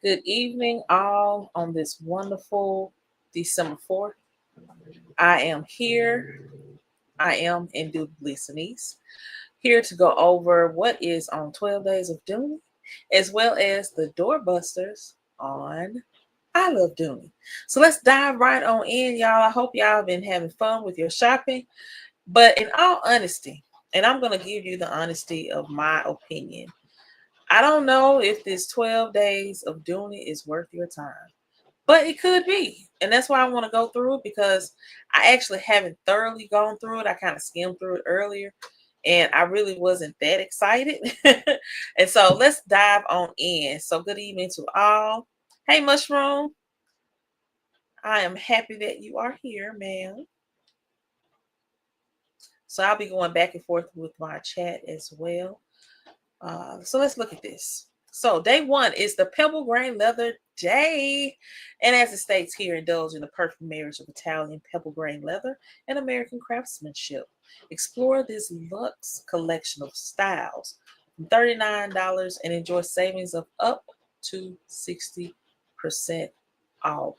Good evening, all, on this wonderful December 4th. I am here. I am indubitably Denise, here to go over what is on 12 Days of Dooney, as well as the Doorbusters on I Love Dooney. So let's dive right on in, y'all. I hope y'all have been having fun with your shopping. But in all honesty, and I'm going to give you the honesty of my opinion, I don't know if this 12 Days of Dooney is worth your time. But it could be. And that's why I want to go through it because I actually haven't thoroughly gone through it. I kind of skimmed through it earlier and I really wasn't that excited. And so let's dive on in. So good evening to all. Hey, Mushroom. I am happy that you are here, ma'am. So I'll be going back and forth with my chat as well. So let's look at this. So day one is the Pebble Grain Leather Day. And as it states here, indulge in the perfect marriage of Italian pebble grain leather and American craftsmanship. Explore this luxe collection of styles from $39 and enjoy savings of up to 60% off.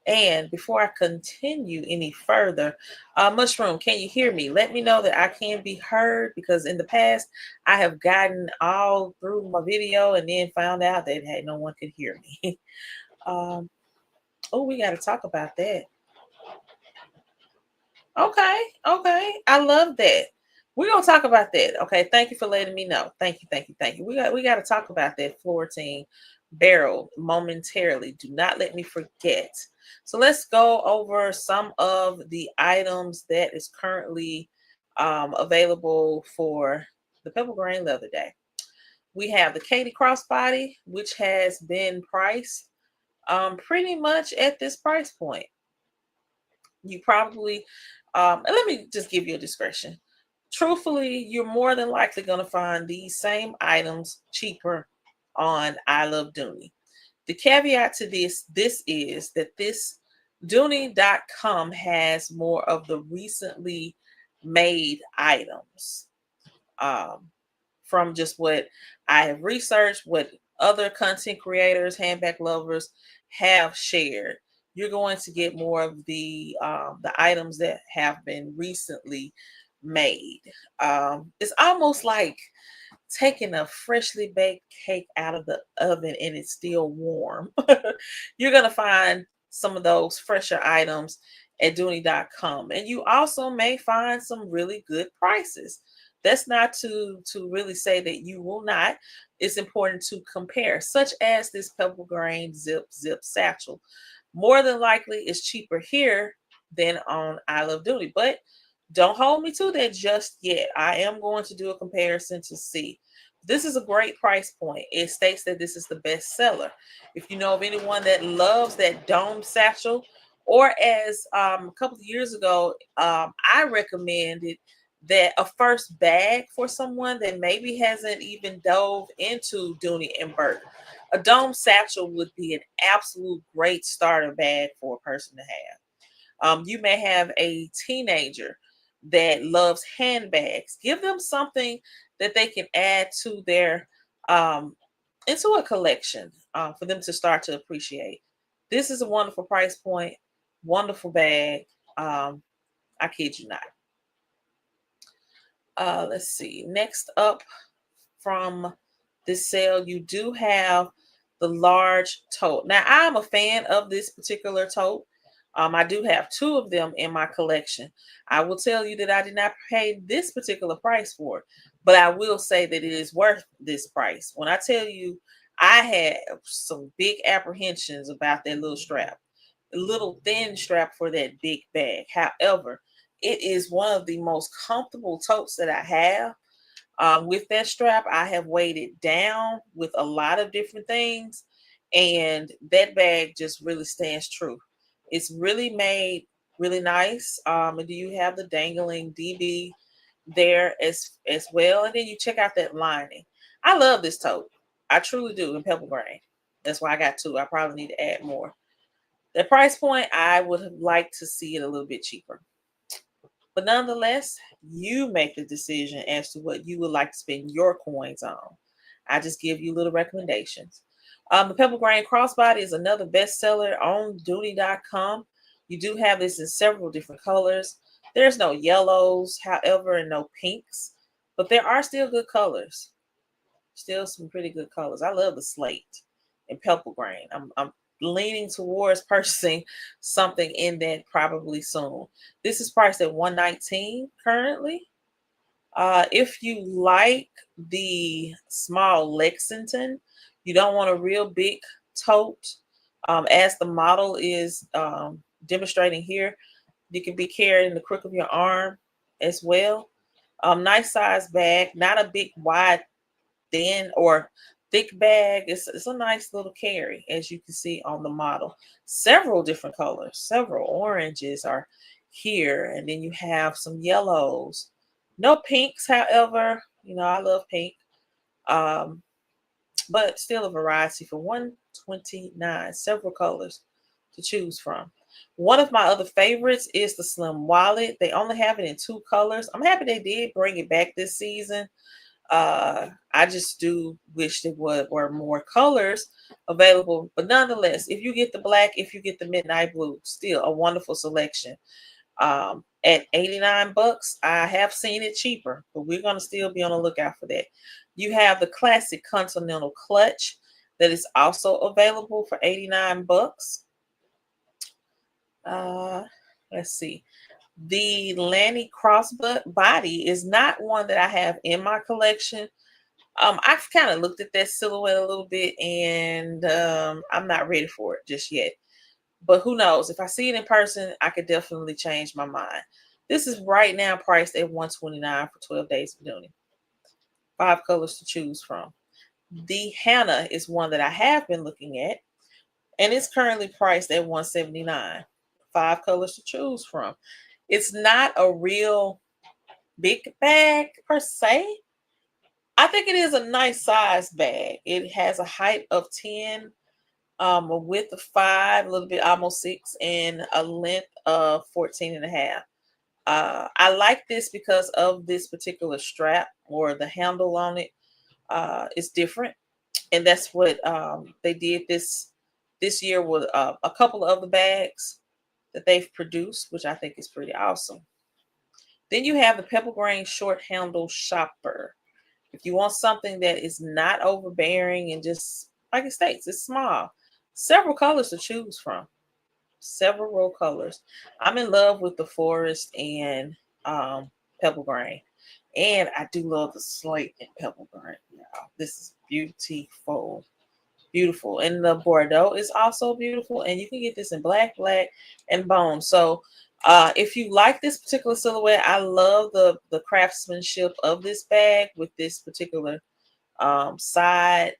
And before I continue any further, Mushroom, can you hear me? Let me know that I can be heard because in the past I have gotten all through my video and then found out that hey, no one could hear me. um, oh, we got to talk about that. Okay, okay, I love that. We're gonna talk about that. Okay, thank you for letting me know. Thank you, thank you, thank you. We got to talk about that Florentine barrel momentarily. Do not let me forget. So let's go over some of the items that is currently available for the Pebble Grain Leather Day. We have the Katie Crossbody, which has been priced pretty much at this price point. You probably, and let me just give you a discretion. Truthfully, you're more than likely going to find these same items cheaper on I Love Dooney. The caveat to this is that this Dooney.com has more of the recently made items um, from just what I have researched, what other content creators, handbag lovers have shared. You're going to get more of the items that have been recently made. It's almost like taking a freshly baked cake out of the oven and it's still warm. You're going to find some of those fresher items at Dooney.com. And you also may find some really good prices. That's not to really say that you will not. It's important to compare, such as this Pebble Grain Zip Satchel. More than likely, it's cheaper here than on I Love Dooney, but don't hold me to that just yet. I am going to do a comparison to see. This is a great price point. It states that this is the best seller. If you know of anyone that loves that dome satchel, or as a couple of years ago, I recommended that a first bag for someone that maybe hasn't even dove into Dooney and Burke. A dome satchel would be an absolute great starter bag for a person to have. You may have a teenager that loves handbags. Give them something that they can add to their into a collection for them to start to appreciate. This is a wonderful price point, wonderful bag. I kid you not. Let's see. Next up from this sale, you do have the large tote. Now, I'm a fan of this particular tote. I do have two of them in my collection. I will tell you that I did not pay this particular price for it, but I will say that it is worth this price. When I tell you, I had some big apprehensions about that little strap, a little thin strap for that big bag. However, it is one of the most comfortable totes that I have. With that strap, I have weighed it down with a lot of different things, and that bag just really stands true. It's really made really nice. And do you have the dangling DB there as well? And then you check out that lining. I love this tote. I truly do in Pebble Grain. That's why I got two. I probably need to add more. The price point, I would have liked to see it a little bit cheaper. But nonetheless, you make the decision as to what you would like to spend your coins on. I just give you little recommendations. The Pebble Grain Crossbody is another bestseller on Dooney.com. You do have this in several different colors. There's no yellows, however, and no pinks, but there are still good colors. Still some pretty good colors. I love the slate and Pebble Grain. I'm leaning towards purchasing something in that probably soon. This is priced at $119 currently. If you like the small Lexington, you don't want a real big tote, as the model is demonstrating here. You can be carried in the crook of your arm as well. Nice size bag, not a big wide thin or thick bag. It's a nice little carry, as you can see on the model. Several different colors, several oranges are here, and then you have some yellows. No pinks, however. You know, I love pink. Um, but still a variety for $129. Several colors to choose from. One of my other favorites is the Slim Wallet. They only have it in 2 colors. I'm happy they did bring it back this season. I just do wish there were more colors available, but nonetheless, if you get the black, if you get the midnight blue, still a wonderful selection. At 89 bucks, I have seen it cheaper, but we're going to still be on the lookout for that. You have the classic Continental clutch that is also available for 89 bucks. Let's see. The Lanny crossbody is not one that I have in my collection. I've kind of looked at that silhouette a little bit, and I'm not ready for it just yet. But who knows? If I see it in person, I could definitely change my mind. This is right now priced at $129 for 12 days of Dooney. 5 colors to choose from. The Hannah is one that I have been looking at, and it's currently priced at $179. 5 colors to choose from. It's not a real big bag per se. I think it is a nice size bag. It has a height of 10, a width of 5, a little bit almost 6, and a length of 14 and a half. I like this because of this particular strap, or the handle on it. It's different, and that's what they did this year with a couple of the bags that they've produced, which I think is pretty awesome. Then you have the Pebble Grain short handle shopper. If you want something that is not overbearing and just like it states, it's small. Several colors to choose from. Several colors. I'm in love with the forest and Pebble Grain. And I do love the slate and Pebble Grain. Yeah, this is beautiful. Beautiful. And the Bordeaux is also beautiful. And you can get this in black, and bone. So if you like this particular silhouette, I love the craftsmanship of this bag with this particular side,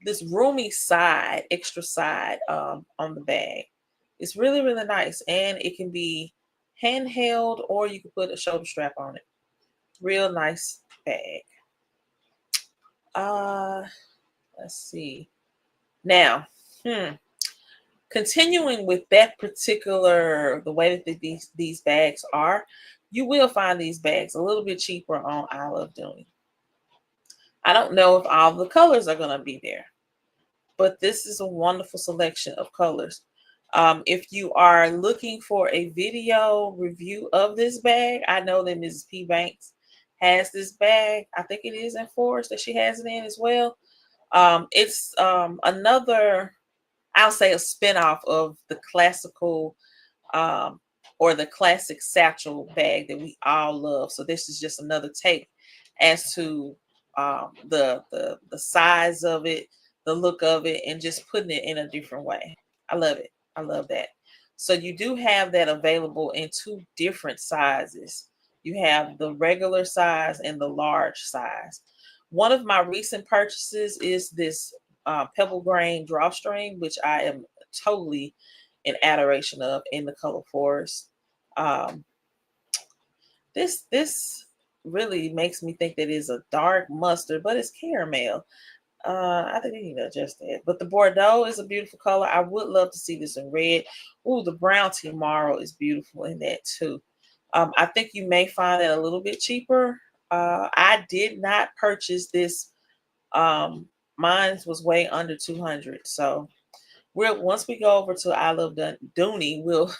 this roomy side, extra side on the bag. It's really, really nice. And it can be handheld, or you can put a shoulder strap on it. Real nice bag. Let's see. Now, continuing with that particular, the way that these bags are, you will find these bags a little bit cheaper on I Love Dooney. I don't know if all the colors are going to be there, but this is a wonderful selection of colors. If you are looking for a video review of this bag, I know that Mrs. P. Banks has this bag. I think it is in Forest that she has it in as well. It's another, I'll say, a spinoff of the classical or the classic satchel bag that we all love. So this is just another take as to the size of it, the look of it, and just putting it in a different way. I love it. I love that. So you do have that available in 2 different sizes. You have the regular size and the large size. One of my recent purchases is this Pebble Grain drawstring, which I am totally in adoration of, in the color forest. This really makes me think that it's a dark mustard, but it's caramel. I think I need to adjust that. But the Bordeaux is a beautiful color. I would love to see this in red. Ooh, the brown tomorrow is beautiful in that too. I think you may find it a little bit cheaper. I did not purchase this Mine was way under 200. So once we go over to I Love Dooney, we'll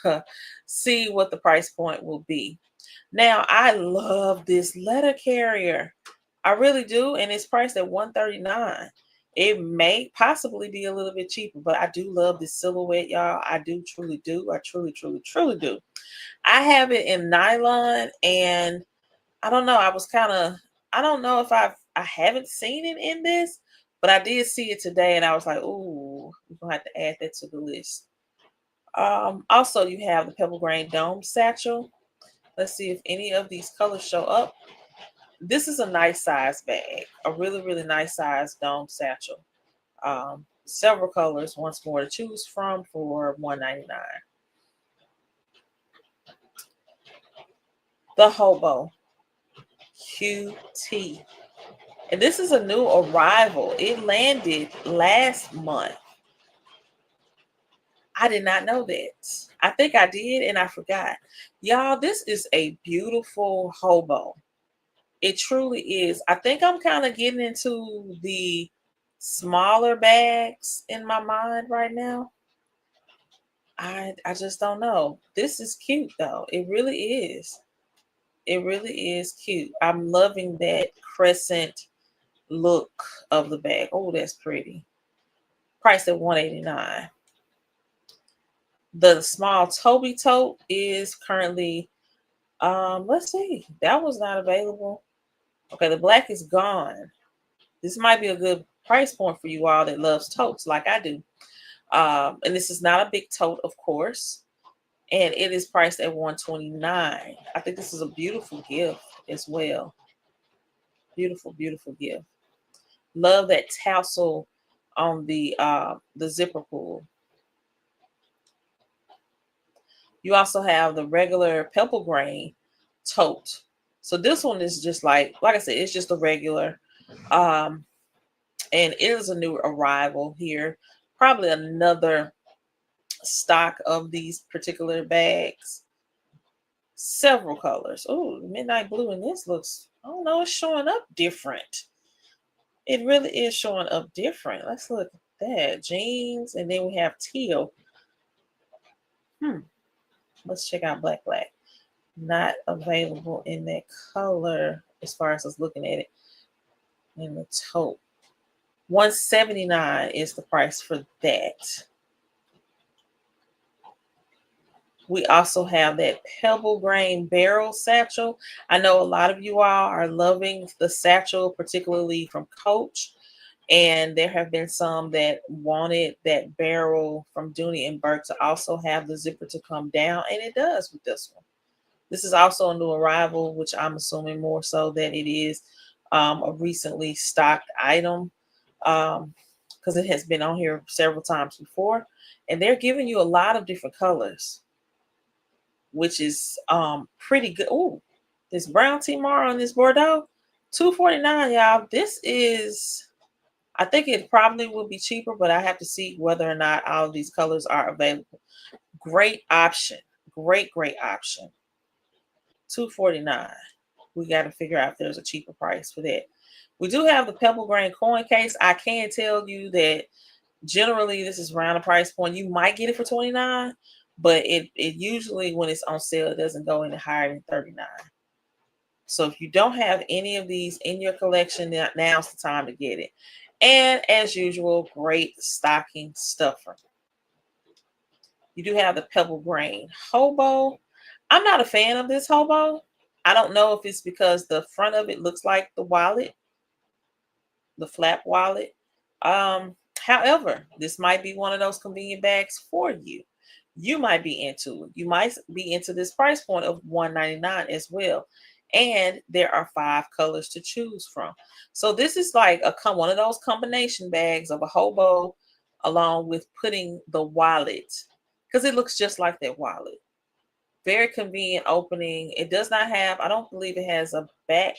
see what the price point will be. Now, I love this letter carrier. I really do, and it's priced at $139. It may possibly be a little bit cheaper, but I do love this silhouette, y'all. I do truly do. I truly, truly, truly do. I have it in nylon, and I don't know. I don't know if I haven't seen it in this, but I did see it today, and I was like, ooh, we're gonna have to add that to the list. Also, you have the Pebble Grain Dome satchel. Let's see if any of these colors show up. This is a nice size bag, a really, really nice size dome satchel. Several colors, once more to choose from for $1.99. The Hobo QT. And this is a new arrival. It landed last month. I did not know that. I think I did and I forgot. Y'all, this is a beautiful hobo. It truly is. I think I'm kind of getting into the smaller bags in my mind right now. I just don't know. This is cute though. It really is. It really is cute. I'm loving that crescent look of the bag. Oh, that's pretty. Priced at $189. The small Toby tote is currently let's see. That was not available. Okay, the black is gone. This might be a good price point for you all that loves totes like I do. And this is not a big tote, of course. And it is priced at $129. I think this is a beautiful gift as well. Beautiful, beautiful gift. Love that tassel on the zipper pull. You also have the regular Pebble Grain tote. So this one is just like I said, it's just a regular. And it is a new arrival here. Probably another stock of these particular bags. Several colors. Oh, midnight blue in this looks, I don't know, it's showing up different. It really is showing up different. Let's look at that. Jeans, and then we have teal. Let's check out black. Not available in that color as far as us looking at it in the tote. $179 is the price for that. We also have that Pebble Grain barrel satchel. I know a lot of you all are loving the satchel, particularly from Coach. And there have been some that wanted that barrel from Dooney and Burke to also have the zipper to come down. And it does with this one. This is also a new arrival, which I'm assuming more so that it is a recently stocked item because it has been on here several times before. And they're giving you a lot of different colors, which is pretty good. Oh, this brown Timar on this Bordeaux, $249, y'all. This is, I think it probably will be cheaper, but I have to see whether or not all of these colors are available. Great option. Great option. $249. We got to figure out if there's a cheaper price for that. We do have the Pebble Grain coin case. I can tell you that generally this is around a price point. You might get it for $29, but it usually when it's on sale, it doesn't go any higher than $39. So if you don't have any of these in your collection, now's the time to get it. And as usual, great stocking stuffer. You do have the Pebble Grain hobo. I'm not a fan of this hobo. I don't know if it's because the front of it looks like the wallet, the flap wallet. However, this might be one of those convenient bags for you. You might be into it. You might be into this price point of $199 as well. And there are 5 colors to choose from. So this is like one of those combination bags of a hobo along with putting the wallet, because it looks just like that wallet. Very convenient opening. It does not have, I don't believe it has a back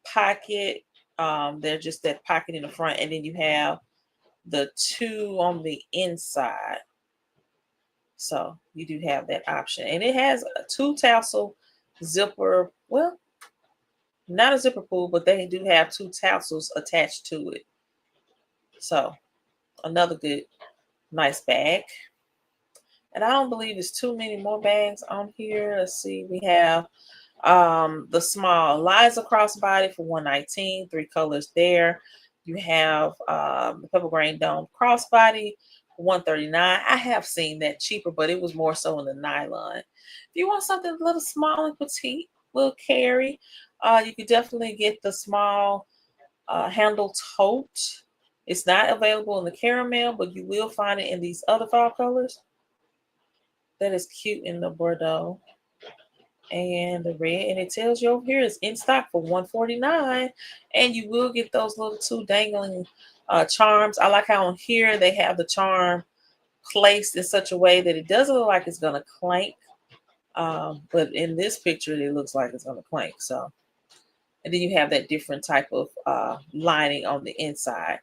pocket. There's just that pocket in the front, and then you have the 2 on the inside. So you do have that option. And it has a 2 tassel zipper. Well, not a zipper pull, but they do have 2 tassels attached to it. So another good, nice bag. And I don't believe there's too many more bags on here. Let's see. We have the small Liza crossbody for $119, 3 colors there. You have the Pebble Grain Dome crossbody for $139. I have seen that cheaper, but it was more so in the nylon. If you want something a little small and petite, little carry, you could definitely get the small handle tote. It's not available in the caramel, but you will find it in these other 5 colors. That is cute in the Bordeaux and the red, and it tells you over here it's in stock for $149, and you will get those little 2 dangling charms. I like how on here they have the charm placed in such a way that it doesn't look like it's gonna clank, but in this picture it looks like it's gonna clank. So, and then you have that different type of lining on the inside.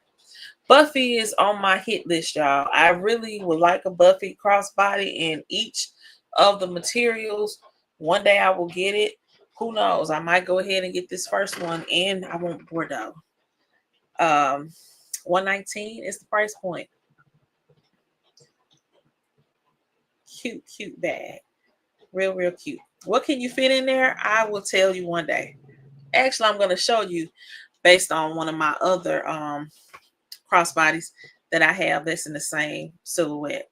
Buffy is on my hit list, y'all. I really would like a Buffy crossbody in each of the materials. One day I will get it. Who knows? I might go ahead and get this first one, and I want Bordeaux. 119 is the price point. Cute, cute bag. Real, real cute. What can you fit in there? I will tell you one day. Actually, I'm going to show you based on one of my other crossbodies that I have that's in the same silhouette.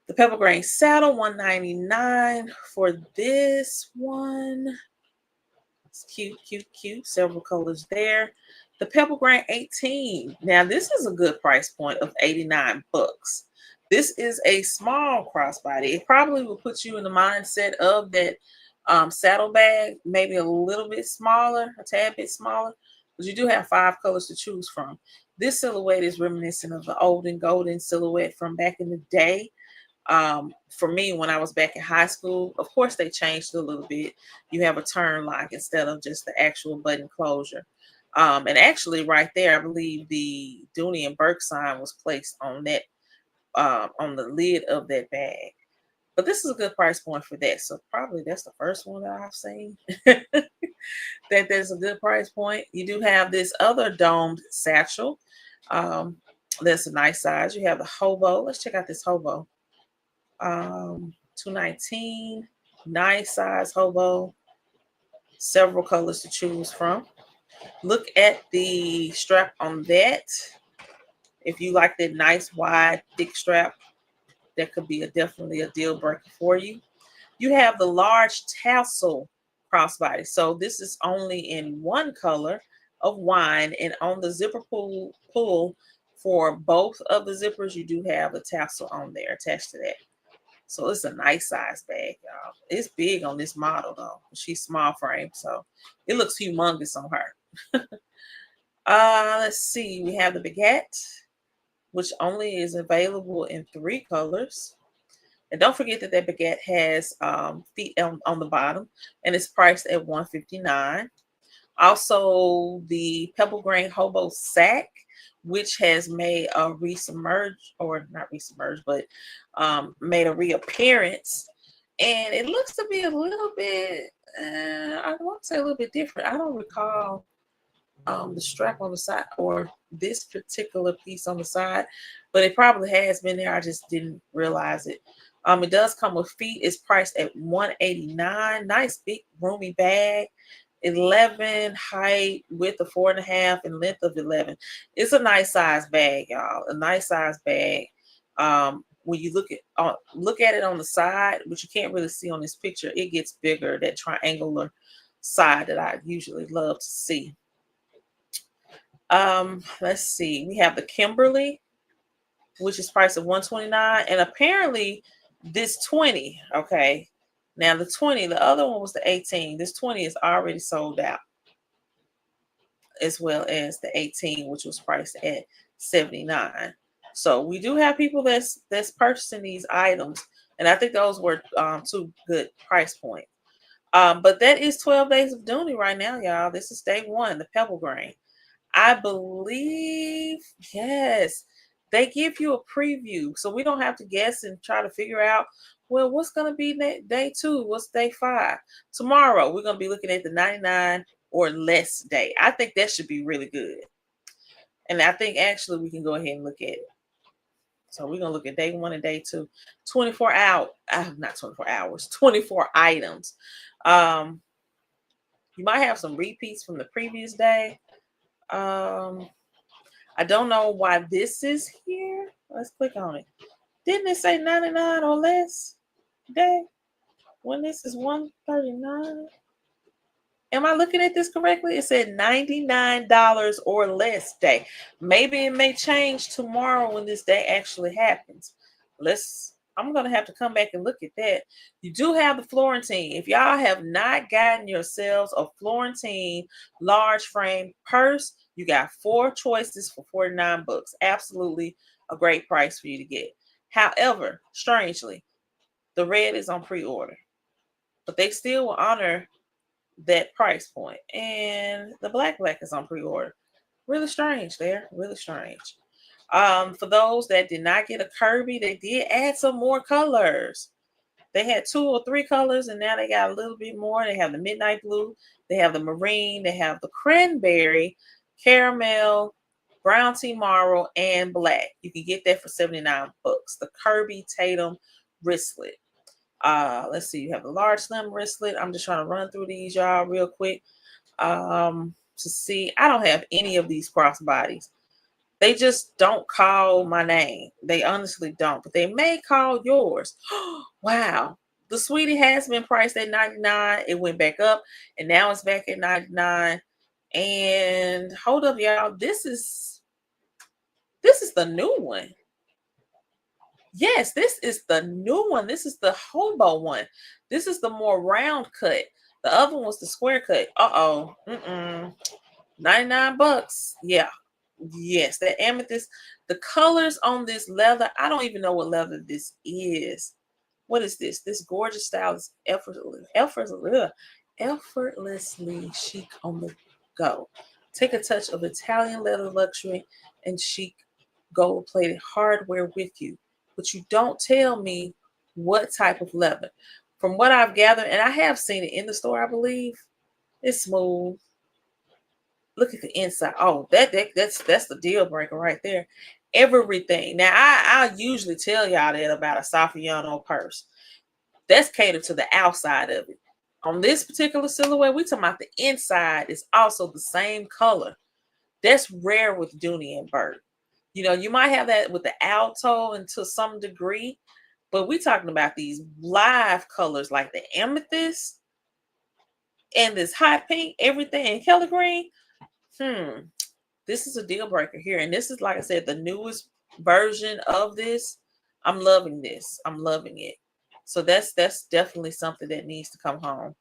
The Pebble Grain Saddle, $199 for this one. It's cute, cute, cute. Several colors there. The Pebble Grain 18. Now, this is a good price point of 89 bucks. This is a small crossbody. It probably will put you in the mindset of that saddle bag, maybe a little bit smaller, a tad bit smaller, but you do have 5 colors to choose from. This silhouette is reminiscent of the old and golden silhouette from back in the day. For me, when I was back in high school, of course they changed a little bit. You have a turn lock instead of just the actual button closure. And actually right there, I believe the Dooney and Burke sign was placed on that, on the lid of that bag. But this is a good price point for that. So probably that's the first one that I've seen that there's a good price point. You do have this other domed satchel. That's a nice size. You have the hobo. Let's check out this hobo. 219, nice size hobo, several colors to choose from. Look at the strap on that. If you like that nice wide thick strap, that could be definitely a deal breaker for you. You have the large tassel crossbody. So this is only in one color of wine, and on the zipper pull for both of the zippers, you do have a tassel on there attached to that. So it's a nice size bag, y'all. It's big on this model though. She's small frame, so it looks humongous on her. Let's see. We have the baguette, which only is available in 3 colors. And don't forget that that baguette has feet on the bottom, and it's priced at $159. Also, the Pebble Grain Hobo Sack, which has made a resubmerge, or not resubmerge, but made a reappearance. And it looks to be a little bit, I want to say a little bit different. I don't recall the strap on the side or this particular piece on the side, but it probably has been there. I just didn't realize it. It does come with feet. It's priced at $189. Nice big roomy bag. 11 height, width of 4.5, and length of 11. It's a nice size bag, y'all. A nice size bag. When you look at it on the side, which you can't really see on this picture, it gets bigger. That triangular side that I usually love to see. Let's see. We have the Kimberly, which is priced at $129, and apparently this 20. Okay, now the 20, the other one was the 18. This 20 is already sold out, as well as the 18, which was priced at $79. So we do have people that's purchasing these items, and I think those were 2 good price points. But that is 12 days of Dooney right now, y'all. This is day 1, the Pebble Grain. I believe, yes, they give you a preview. So we don't have to guess and try to figure out, well, what's going to be day 2? What's day 5? Tomorrow, we're going to be looking at the 99 or less day. I think that should be really good. And I think actually we can go ahead and look at it. So we're going to look at day 1 and day 2. 24 hours, not 24 hours, 24 items. You might have some repeats from the previous day. I don't know why this is here. Let's click on it. Didn't it say 99 or less day? When this is 139? Am I looking at this correctly? It said $99 or less day. Maybe it may change tomorrow when this day actually happens. I'm going to have to come back and look at that. You do have the Florentine. If y'all have not gotten yourselves a Florentine large frame purse, you got 4 choices for 49 bucks. Absolutely a great price for you to get. However, strangely, the red is on pre-order, but they still will honor that price point. And the black is on pre-order. Really strange there. Really strange. For those that did not get a Kirby, they did add some more colors. They had 2 or 3 colors, and now they got a little bit more. They have the midnight blue, they have the marine, they have the cranberry, caramel, brown tea marl, and black. You can get that for 79 bucks. The Kirby Tatum wristlet. Let's see, you have the large slim wristlet. I'm just trying to run through these, y'all, real quick. To see, I don't have any of these crossbodies. They just don't call my name. They honestly don't, but they may call yours. Wow. The sweetie has been priced at $99. It went back up, and now it's back at $99. And hold up, y'all. This is the new one. Yes, this is the new one. This is the hobo one. This is the more round cut. The other one was the square cut. Uh-oh. 99 bucks. Yeah. Yes, that amethyst. The colors on this leather, I don't even know what leather this is. What is this? This gorgeous style is effortlessly chic on the go. Take a touch of Italian leather luxury and chic gold-plated hardware with you. But you don't tell me what type of leather. From what I've gathered, and I have seen it in the store, I believe, it's smooth. Look at the inside. Oh, that's the deal breaker right there. Everything. Now, I usually tell y'all that about a Saffiano purse. That's catered to the outside of it. On this particular silhouette, we talking about the inside is also the same color. That's rare with Dooney and Burt. You know, you might have that with the Alto and to some degree, but we talking about these live colors like the amethyst and this hot pink, everything, and Kelly green. This is a deal breaker here. And this is, like I said, the newest version of this. I'm loving this. I'm loving it. So that's definitely something that needs to come home.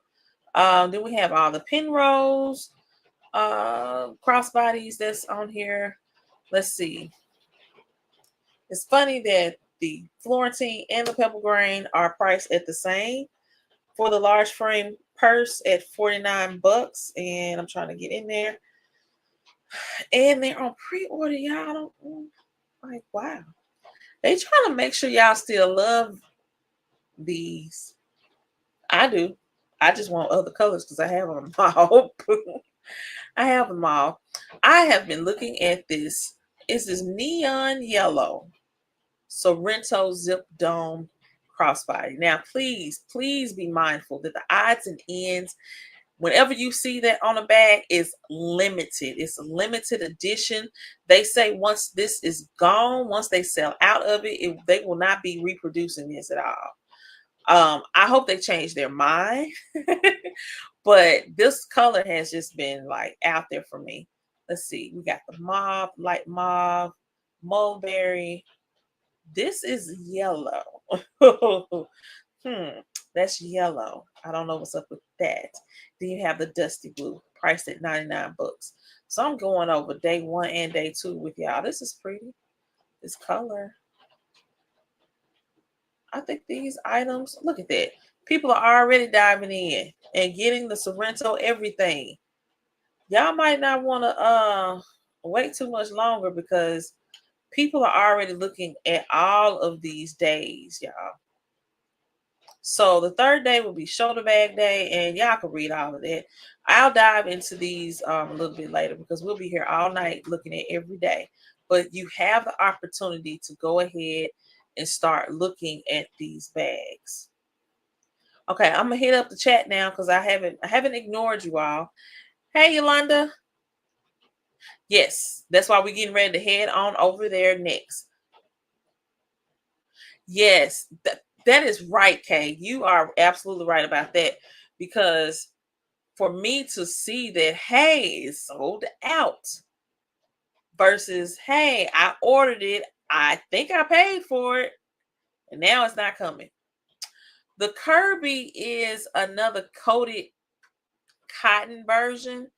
Then we have all the Penrose crossbodies that's on here. Let's see. It's funny that the Florentine and the Pebble Grain are priced at the same for the large frame purse at 49 bucks. And I'm trying to get in there. And they're on pre-order, y'all. Like, wow. They trying to make sure y'all still love these. I do. I just want other colors because I have them all. I have them all. I have been looking at this. It's this neon yellow Sorrento zip dome crossbody. Now, please be mindful that the odds and ends, whenever you see that on the bag, is limited. It's a limited edition. They say once this is gone, once they sell out of it, they will not be reproducing this at all. I hope they change their mind. But this color has just been like out there for me. Let's see. We got the mauve, light mauve, mulberry. This is yellow. That's yellow. I don't know what's up with that. Then you have the dusty blue, priced at 99 bucks. So I'm going over day 1 and day 2 with y'all. This is pretty. This color. I think these items, look at that. People are already diving in and getting the Sorrento everything. Y'all might not want to wait too much longer because people are already looking at all of these days, y'all. So the third day will be shoulder bag day, and y'all can read all of that. I'll dive into these a little bit later because we'll be here all night looking at every day. But you have the opportunity to go ahead and start looking at these bags. Okay, I'm gonna hit up the chat now because I haven't ignored you all. Hey Yolanda. Yes, that's why we're getting ready to head on over there next. Yes, that is right, Kay. You are absolutely right about that. Because for me to see that, hey, it's sold out versus, hey, I ordered it, I think I paid for it, and now it's not coming. The Kirby is another coated cotton version.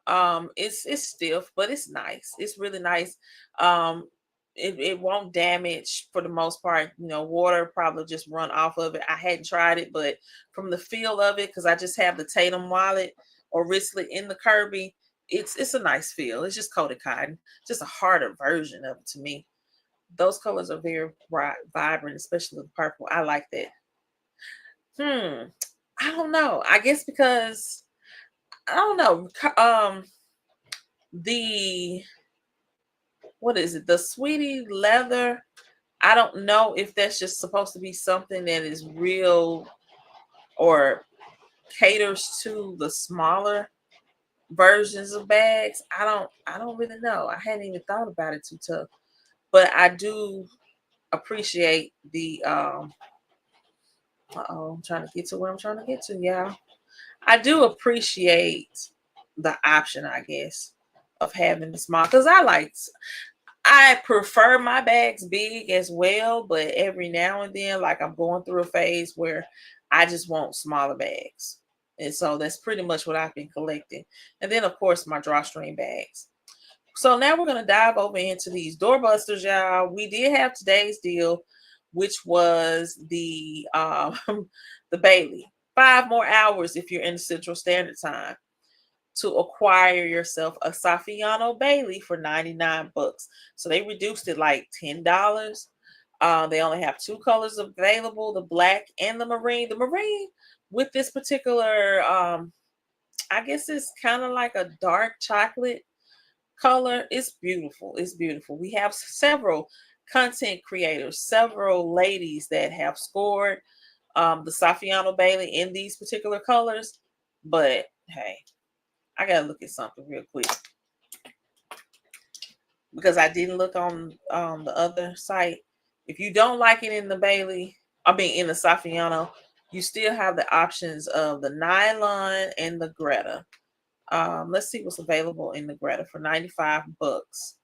It's stiff, but it's nice. It's really nice. Um, it won't damage for the most part. Water probably just run off of it. I hadn't tried it, but from the feel of it, because I just have the Tatum wallet or wristlet in the Kirby, it's a nice feel. It's just coated cotton, just a harder version of it to me. Those colors are very bright, vibrant, especially the purple. I like that. I don't know. I guess because I don't know. The what is it? The sweetie leather. I don't know if that's just supposed to be something that is real or caters to the smaller versions of bags. I don't really know. I hadn't even thought about it too tough. But I do appreciate the I'm trying to get to where I'm trying to get to, y'all. I do appreciate the option, I guess, of having the small because I prefer my bags big as well, but every now and then, like I'm going through a phase where I just want smaller bags. And so that's pretty much what I've been collecting. And then, of course, my drawstring bags. So now we're going to dive over into these doorbusters, y'all. We did have today's deal, which was the the Bailey. 5 more hours if you're in Central Standard Time to acquire yourself a Saffiano Bailey for 99 bucks. So they reduced it like $10. They only have 2 colors available, the black and the marine. The marine with this particular, I guess it's kind of like a dark chocolate color. It's beautiful. It's beautiful. We have several content creators, several ladies that have scored the Saffiano Bailey in these particular colors. But hey, I gotta look at something real quick because I didn't look on the other site. If you don't like it in the Bailey, in the Saffiano, you still have the options of the nylon and the Greta. Let's see what's available in the Greta for 95 bucks.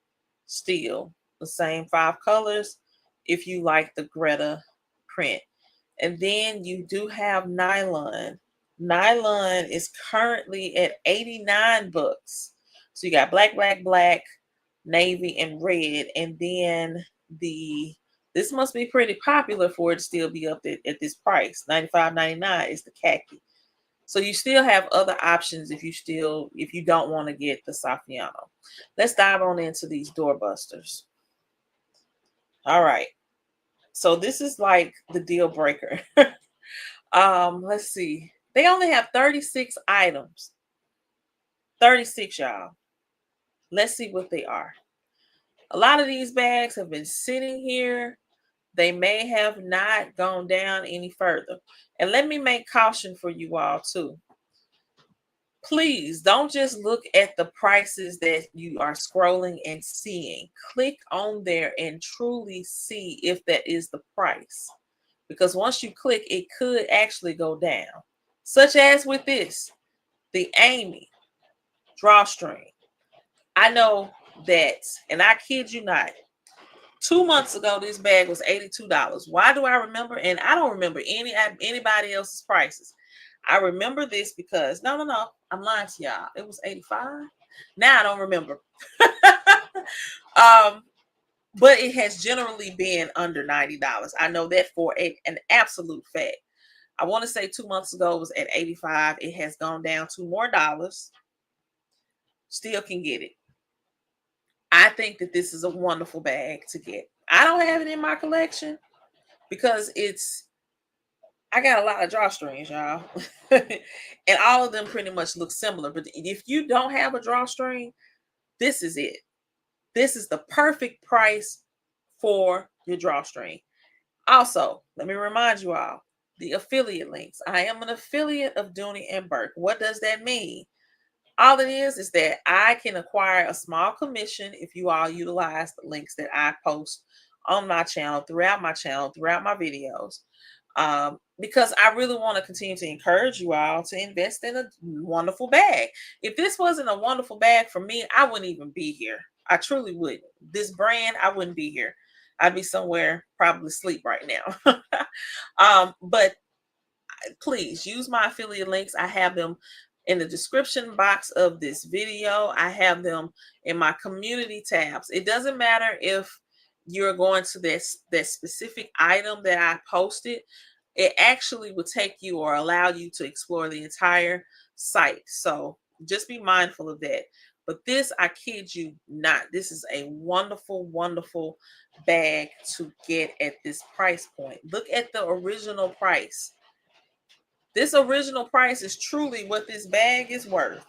Still the same 5 colors if you like the Greta print. And then you do have nylon. Nylon is currently at 89 bucks. So you got black, black, black, navy, and red. And then this must be pretty popular for it to still be up at this price. $95.99 is the khaki. So you still have other options if you don't want to get the Saffiano. Let's dive on into these doorbusters. All right. So this is like the deal breaker. Let's see. They only have 36 items. 36, y'all. Let's see what they are. A lot of these bags have been sitting here. They may have not gone down any further. And let me make caution for you all too. Please don't just look at the prices that you are scrolling and seeing. Click on there and truly see if that is the price. Because once you click, it could actually go down. Such as with this, the Amy drawstring. I know that, and I kid you not, 2 months ago, this bag was $82. Why do I remember? And I don't remember anybody else's prices. I remember this because no, I'm lying to y'all. It was 85. Now I don't remember. But it has generally been under $90. I know that for an absolute fact. I want to say 2 months ago it was at 85. It has gone down $2 more. Still can get it. I think that this is a wonderful bag to get. I don't have it in my collection because it's I got a lot of drawstrings, y'all. And all of them pretty much look similar. But if you don't have a drawstring, this is it. This is the perfect price for your drawstring. Also, let me remind you all, the affiliate links. I am an affiliate of Dooney and Burke. What does that mean? All it is that I can acquire a small commission if you all utilize the links that I post on my channel, throughout my videos. Because I really want to continue to encourage you all to invest in a wonderful bag. If this wasn't a wonderful bag for me, I wouldn't even be here. I truly wouldn't. This brand, I wouldn't be here. I'd be somewhere probably asleep right now. But please use my affiliate links. I have them in the description box of this video. I have them in my community tabs. It doesn't matter if you're going to that specific item that I posted. It actually will take you or allow you to explore the entire site. So just be mindful of that. But this, I kid you not, this is a wonderful, wonderful bag to get at this price point. Look at the original price. This original price is truly what this bag is worth,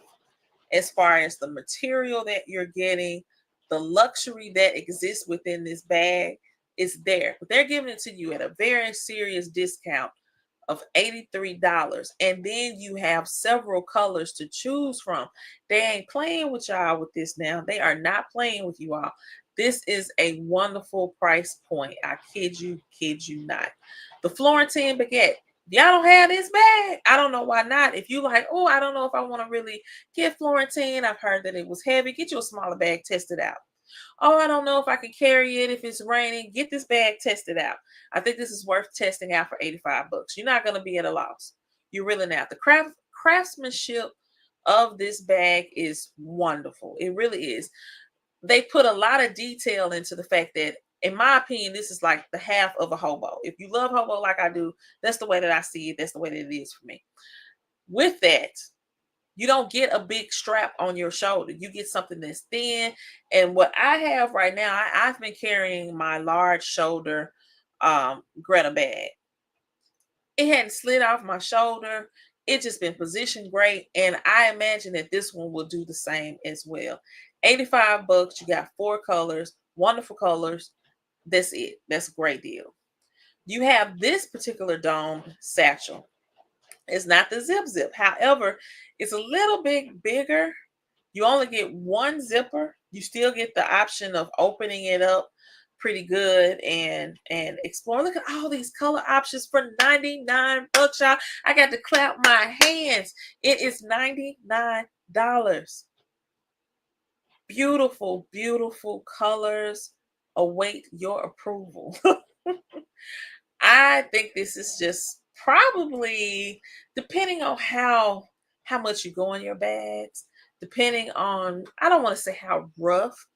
as far as the material that you're getting, the luxury that exists within this bag is there. But they're giving it to you at a very serious discount of $83. And then you have several colors to choose from. They ain't playing with y'all with this now. They are not playing with you all. This is a wonderful price point. I kid you not. The Florentine baguette. Y'all don't have this bag. I don't know why not. If you like, oh, I don't know if I want to really get Florentine. I've heard that it was heavy. Get you a smaller bag, test it out. Oh, I don't know if I can carry it if it's raining. Get this bag tested out. I think this is worth testing out for 85 bucks. You're not going to be at a loss. You're really not. The craftsmanship of this bag is wonderful. It really is. They put a lot of detail into the fact that, in my opinion, this is like the half of a hobo. If you love hobo like I do, that's the way that I see it. That's the way that it is for me. With that, you don't get a big strap on your shoulder. You get something that's thin. And what I have right now, I've been carrying my large shoulder Greta bag. It hadn't slid off my shoulder. It just been positioned great. And I imagine that this one will do the same as well. 85 bucks. You got 4 colors, wonderful colors. That's it. That's a great deal. You have this particular dome satchel. It's not the zip. However, it's a little bit bigger. You only get one zipper. You still get the option of opening it up pretty good and explore. Look at all these color options for 99 bucks, y'all. I got to clap my hands. It is $99. Beautiful, beautiful colors await your approval. I think this is just probably, depending on how much you go in your bags, depending on, I don't want to say how rough,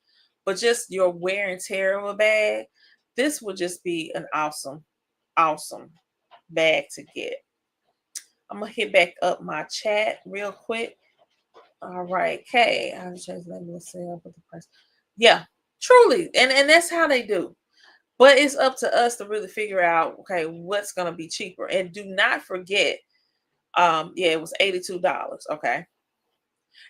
but just your wear and tear of a bag, this would just be an awesome, awesome bag to get. I'm gonna hit back up my chat real quick. All right, okay. I'll just let me say up with the price. Yeah, truly, and that's how they do. But it's up to us to really figure out, okay, what's going to be cheaper. And do not forget, yeah, it was $82, okay?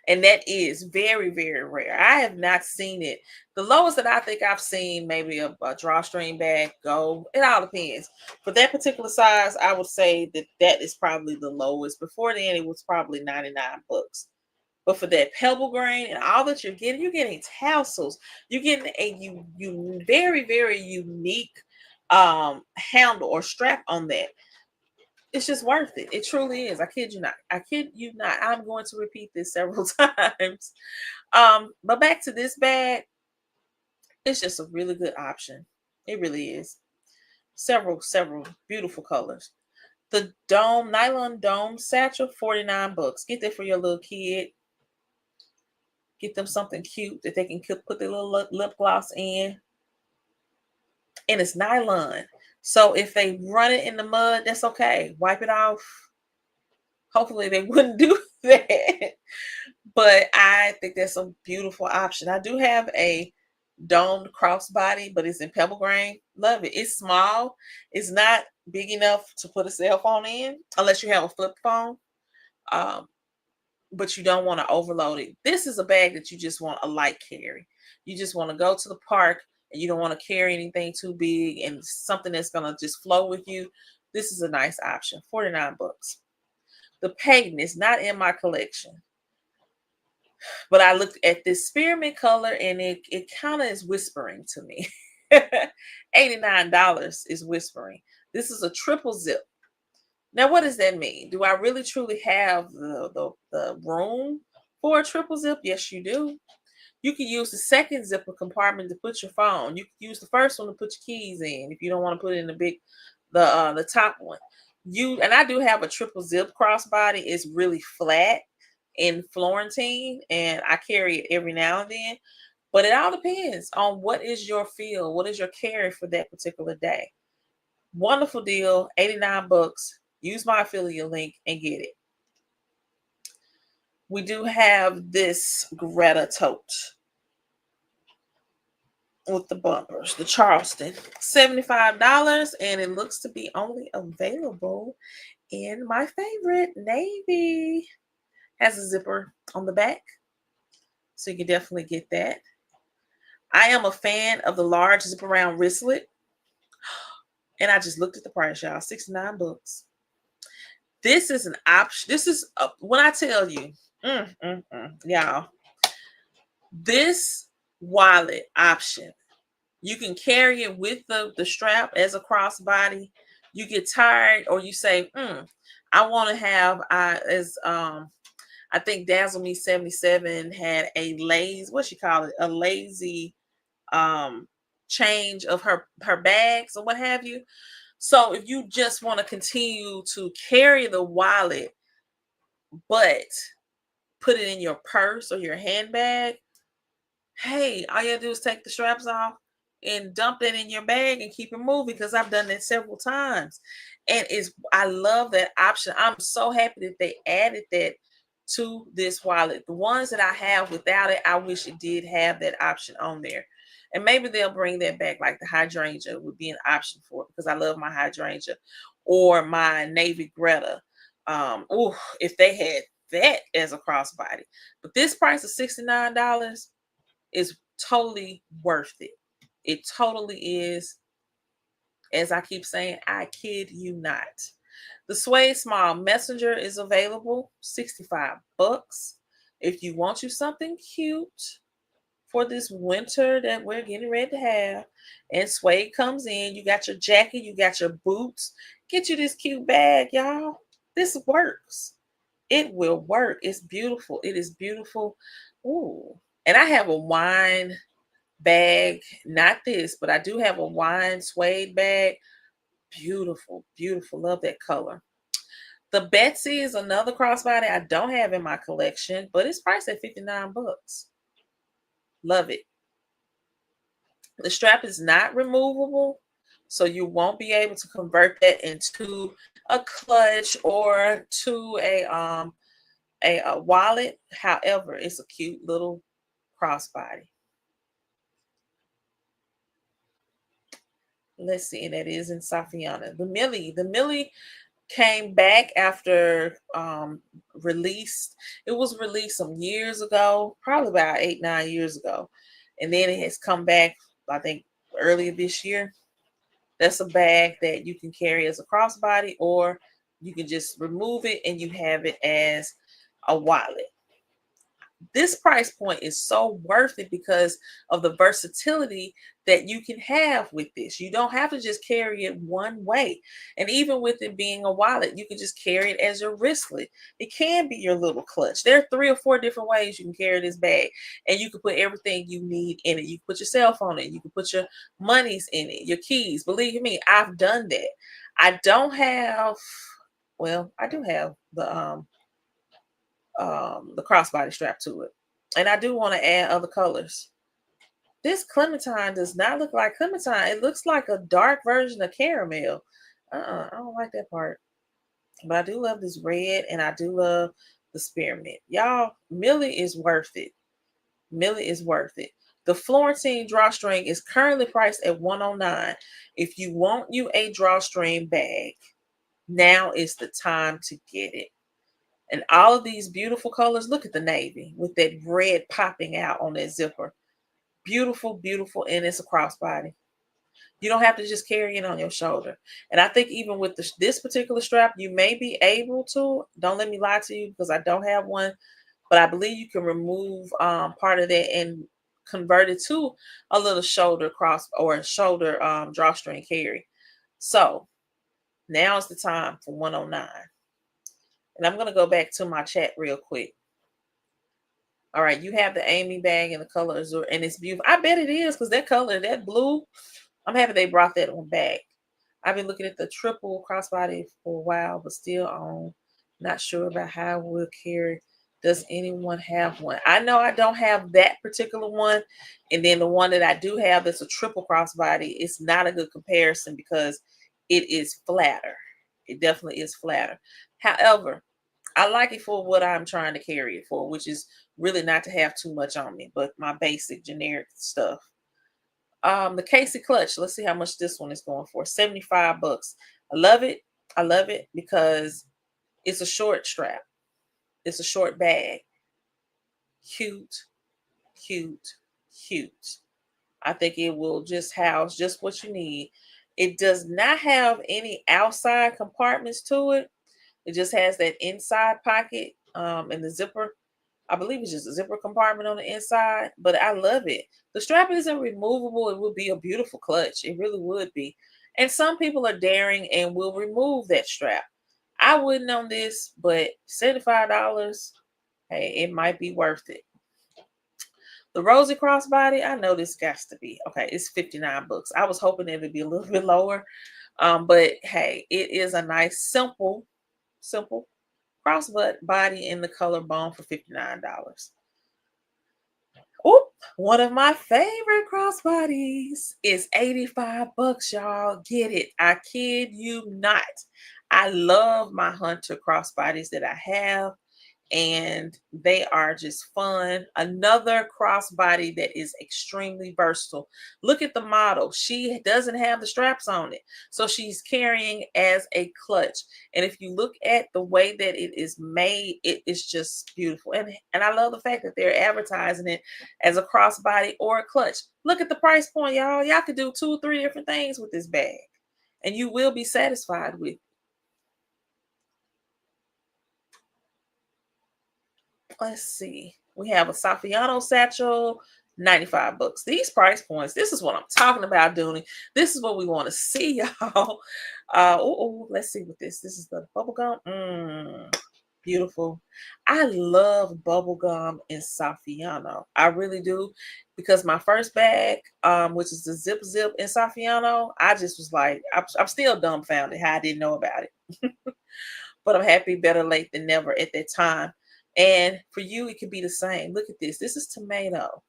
And that is very, very rare. I have not seen it. The lowest that I think I've seen, maybe a drawstring bag go. It all depends. For that particular size, I would say that is probably the lowest. Before then, it was probably 99 bucks. But for that pebble grain and all that you're getting tassels. You're getting a very, very unique handle or strap on that. It's just worth it. It truly is. I kid you not. I kid you not. I'm going to repeat this several times. But back to this bag, it's just a really good option. It really is. Several beautiful colors. The nylon dome satchel, 49 bucks. Get that for your little kid. Get them something cute that they can put their little lip gloss in. And it's nylon. So if they run it in the mud, that's okay. Wipe it off. Hopefully they wouldn't do that. But I think that's a beautiful option. I do have a domed crossbody, but it's in pebble grain. Love it. It's small. It's not big enough to put a cell phone in unless you have a flip phone. Um, but you don't want to overload it. This is a bag that you just want a light carry. You just want to go to the park and you don't want to carry anything too big and something that's going to just flow with you. This is a nice option. 49 bucks. The patent is not in my collection, but I looked at this spearmint color and it kind of is whispering to me. $89 is whispering. This is a triple zip. Now, what does that mean? Do I really truly have the room for a triple zip? Yes, you do. You can use the second zipper compartment to put your phone. You can use the first one to put your keys in if you don't want to put it in the top one. And I do have a triple zip crossbody. It's really flat in Florentine, and I carry it every now and then. But it all depends on what is your feel, what is your carry for that particular day. Wonderful deal, 89 bucks. Use my affiliate link and get it. We do have this Greta tote with the bumpers, the Charleston, $75, and it looks to be only available in my favorite navy. Has a zipper on the back, so you can definitely get that. I am a fan of the large zip around wristlet, and I just looked at the price, y'all. 69 bucks. This is an option. This is when I tell you, y'all, this wallet option, you can carry it with the strap as a crossbody. You get tired, or you say, I want to have I think Dazzle Me 77 had a lazy, what she call it, a lazy change of her bags or what have you. So if you just want to continue to carry the wallet, but put it in your purse or your handbag, hey, all you gotta do is take the straps off and dump that in your bag and keep it moving, because I've done that several times. And I love that option. I'm so happy that they added that to this wallet. The ones that I have without it, I wish it did have that option on there. And maybe they'll bring that back, like the hydrangea would be an option for it, because I love my hydrangea or my navy Greta. If they had that as a crossbody. But this price of $69 is totally worth it. It totally is. As I keep saying, I kid you not. The suede small messenger is available, 65 bucks. If you want you something cute for this winter that we're getting ready to have, and suede comes in, you got your jacket, you got your boots, get you this cute bag, y'all. This works. It will work. It's beautiful. It is beautiful. Ooh. And I have a wine bag, not this, but I do have a wine suede bag. Beautiful, beautiful. Love that color. The Betsy is another crossbody I don't have in my collection, but it's priced at 59 bucks. Love it. The strap is not removable, so you won't be able to convert that into a clutch or to a wallet. However, it's a cute little crossbody. Let's see, that is in Saffiano. The Millie came back after released. It was released some years ago, probably about 8-9 years ago, and then it has come back, I think, earlier this year. That's a bag that you can carry as a crossbody, or you can just remove it and you have it as a wallet. This price point is so worth it because of the versatility that you can have with this. You don't have to just carry it one way. And even with it being a wallet, you can just carry it as your wristlet. It can be your little clutch. There are 3 or 4 different ways you can carry this bag, and you can put everything you need in it. You can put your cell phone in it. You can put your monies in it, your keys. Believe me, I've done that. I don't have, well, I do have the crossbody strap to it, and I do want to add other colors. This clementine does not look like clementine. It looks like a dark version of caramel. I don't like that part, but I do love this red, and I do love the spearmint. Y'all, Millie is worth it. Millie is worth it. The Florentine drawstring is currently priced at $109. If you want you a drawstring bag, now is the time to get it. And all of these beautiful colors. Look at the navy with that red popping out on that zipper. Beautiful, beautiful, and it's a crossbody. You don't have to just carry it on your shoulder. And I think even with this particular strap, you may be able to. Don't let me lie to you because I don't have one, but I believe you can remove part of that and convert it to a little shoulder cross or shoulder drawstring carry. So now is the time for 109. And I'm going to go back to my chat real quick. All right, you have the Amy bag in the color azure, and it's beautiful. I bet it is because that color, that blue, I'm happy they brought that one back. I've been looking at the triple crossbody for a while, but still on. Not sure about how we'll carry. Does anyone have one? I know I don't have that particular one. And then the one that I do have that's a triple crossbody, it's not a good comparison because it is flatter. It definitely is flatter. However, I like it for what I'm trying to carry it for, which is really not to have too much on me, but my basic generic stuff. The Casey clutch. Let's see how much this one is going for. $75. I love it. I love it because it's a short strap. It's a short bag. Cute, cute, cute. I think it will just house just what you need. It does not have any outside compartments to it. It just has that inside pocket and the zipper. I believe it's just a zipper compartment on the inside, but I love it. The strap isn't removable. It would be a beautiful clutch. It really would be. And some people are daring and will remove that strap. I wouldn't on this, but $75, hey, it might be worth it. The Rosy crossbody, I know this got to be. Okay, it's $59. I was hoping it would be a little bit lower. But hey, it is a nice, simple crossbody in the color bone for $59. Oop, one of my favorite crossbodies is $85, y'all. Get it. I kid you not. I love my Hunter crossbodies that I have, and they are just fun. Another crossbody that is extremely versatile. Look at the model. She doesn't have the straps on it, so she's carrying as a clutch. And if you look at the way that it is made, it is just beautiful. And I love the fact that they're advertising it as a crossbody or a clutch. Look at the price point, y'all. Y'all could do 2 or 3 different things with this bag, and you will be satisfied with it. Let's see. We have a Saffiano satchel, $95. These price points, this is what I'm talking about, Dooney. This is what we want to see, y'all. Let's see what this is the bubblegum. Beautiful. I love bubblegum in Saffiano. I really do. Because my first bag, which is the zip in Saffiano, I just was like, I'm still dumbfounded how I didn't know about it. But I'm happy, better late than never at that time. And for you, it could be the same. Look at this. This is tomato.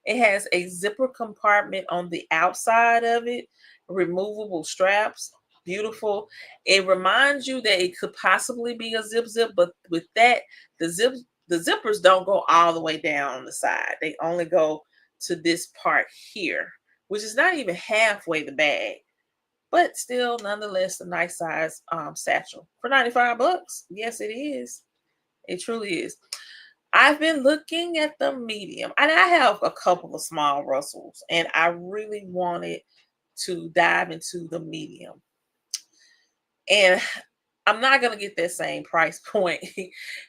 It has a zipper compartment on the outside of it, removable straps. Beautiful. It reminds you that it could possibly be a zip, but with that, the zippers don't go all the way down on the side. They only go to this part here, which is not even halfway the bag, but still, nonetheless, a nice size satchel for $95. Yes, it is. It truly is. I've been looking at the medium, and I have a couple of small Russells, and I really wanted to dive into the medium. And I'm not going to get that same price point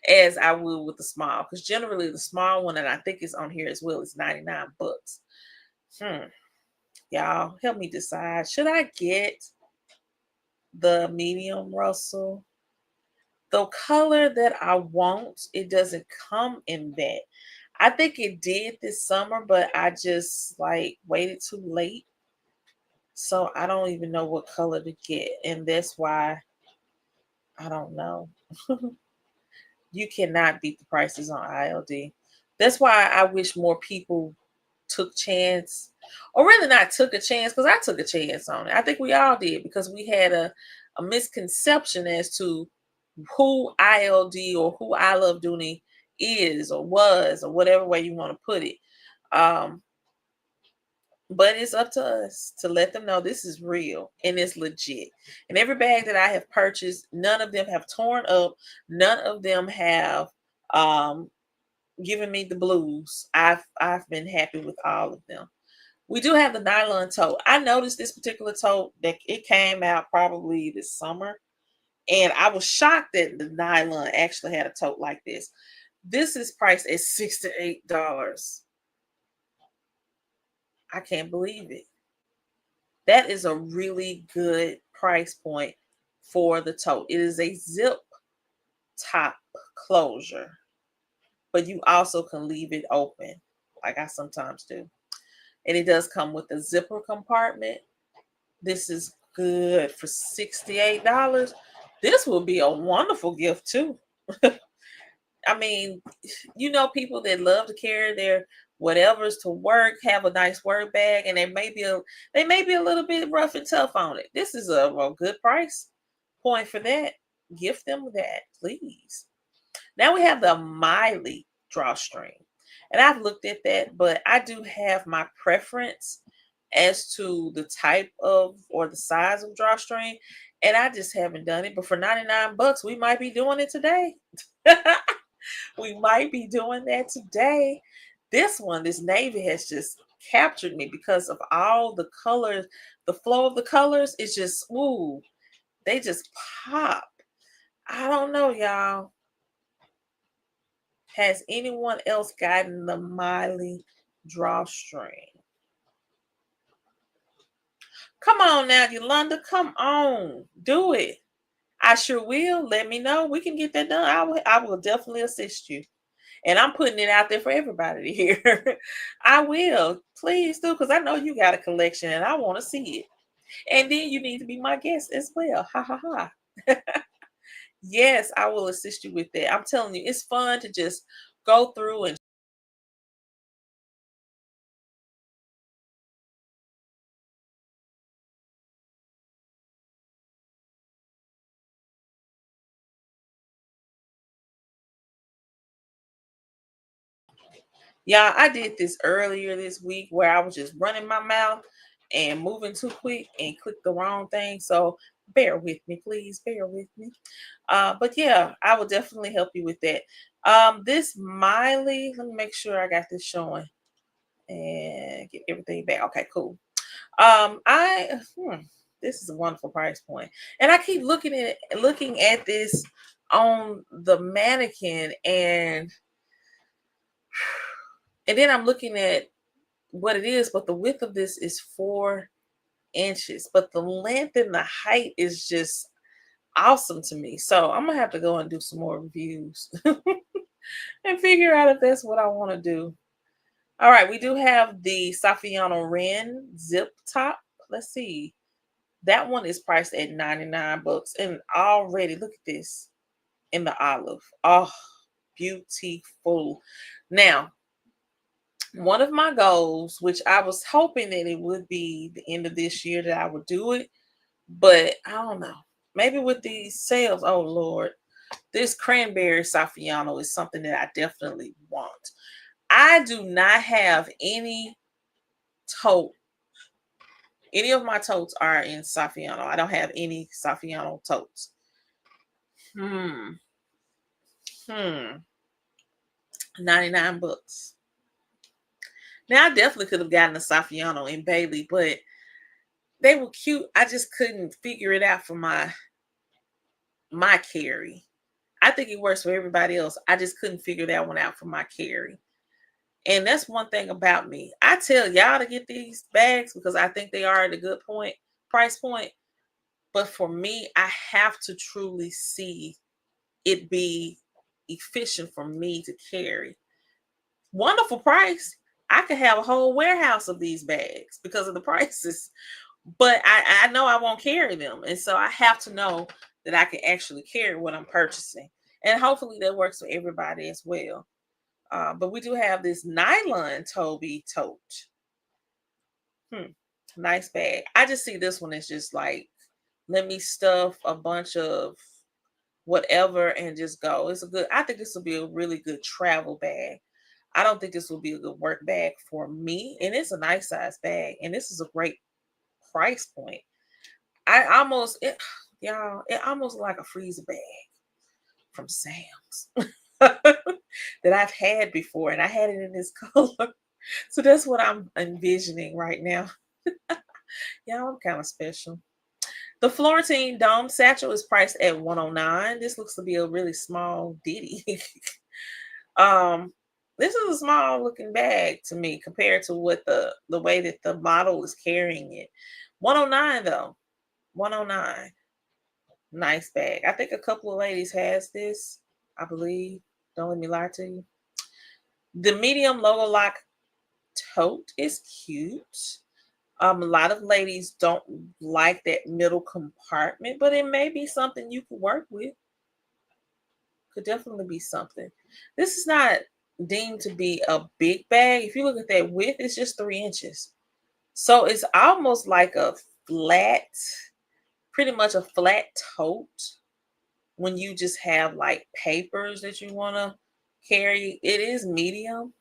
as I would with the small, because generally the small one, and I think it's on here as well, is $99. Y'all, help me decide. Should I get the medium Russell? The color that I want, it doesn't come in that. I think it did this summer, but I just like waited too late. So I don't even know what color to get. And that's why I don't know. You cannot beat the prices on ILD. That's why I wish more people took chance, or really not took a chance, because I took a chance on it. I think we all did, because we had a misconception as to who ILD or who I Love Dooney is or was, or whatever way you want to put it. But it's up to us to let them know this is real and it's legit. And every bag that I have purchased, none of them have torn up. None of them have um, given me the blues. I've been happy with all of them. We do have the nylon tote. I noticed this particular tote that it came out probably this summer, and I was shocked that the nylon actually had a tote like this. This is priced at $68. I can't believe it. That is a really good price point for the tote. It is a zip top closure, but you also can leave it open, like I sometimes do. And it does come with a zipper compartment. This is good for $68. This will be a wonderful gift too. I mean, people that love to carry their whatevers to work, have a nice work bag, and they may be a little bit rough and tough on it. This is a good price point for that. Gift them that, please. Now we have the Miley drawstring. And I've looked at that, but I do have my preference as to the type of or the size of drawstring. And I just haven't done it. But for $99, we might be doing it today. We might be doing that today. This navy has just captured me because of all the colors. The flow of the colors is just, ooh, they just pop. I don't know, y'all. Has anyone else gotten the Miley drawstring? Come on now, Yolanda. Come on. Do it. I sure will. Let me know. We can get that done. I will definitely assist you. And I'm putting it out there for everybody to hear. I will. Please do, because I know you got a collection and I want to see it. And then you need to be my guest as well. Ha ha ha. Yes, I will assist you with that. I'm telling you, it's fun to just go through and yeah, I did this earlier this week where I was just running my mouth and moving too quick and clicked the wrong thing. So bear with me, please. Bear with me. But yeah, I will definitely help you with that. This Miley, let me make sure I got this showing and get everything back. Okay, cool. I this is a wonderful price point, and I keep looking at this on the mannequin, and then I'm looking at what it is, but the width of this is 4 inches, but the length and the height is just awesome to me. So I'm gonna have to go and do some more reviews and figure out if that's what I want to do. All right, we do have the Saffiano Ren zip top. Let's see. That one is priced at $99. And already, look at this in the olive. Oh, beautiful. Now, one of my goals, which I was hoping that it would be the end of this year that I would do it, but I don't know. Maybe with these sales, oh Lord, this cranberry Saffiano is something that I definitely want. I do not have any tote. Any of my totes are in Saffiano. I don't have any Saffiano totes. Hmm. Hmm. $99. Now I definitely could have gotten a Saffiano in Bailey, but they were cute. I just couldn't figure it out for my carry. I think it works for everybody else. I just couldn't figure that one out for my carry. And that's one thing about me. I tell y'all to get these bags because I think they are at a good price point. But for me, I have to truly see it be efficient for me to carry. Wonderful price. I could have a whole warehouse of these bags because of the prices. But I know I won't carry them. And so I have to know that I can actually carry what I'm purchasing. And hopefully that works for everybody as well. But we do have this nylon Toby tote. Nice bag. I just see this one as just like, let me stuff a bunch of whatever and just go. I think this will be a really good travel bag. I don't think this will be a good work bag for me. And it's a nice size bag. And this is a great price point. Y'all, it almost like a freezer bag from Sam's that I've had before. And I had it in this color. So that's what I'm envisioning right now. Y'all, I'm kind of special. The Florentine Dome Satchel is priced at $109. This looks to be a really small ditty. um, this is a small looking bag to me compared to what the way that the model is carrying it. 109 though. 109. Nice bag. I think a couple of ladies has this, I believe. Don't let me lie to you. The medium logo lock tote is cute. A lot of ladies don't like that middle compartment, but it may be something you could work with. Could definitely be something. This is not deemed to be a big bag. If you look at that width, it's just 3 inches. So it's almost like a flat, pretty much a flat tote when you just have like papers that you want to carry. It is medium.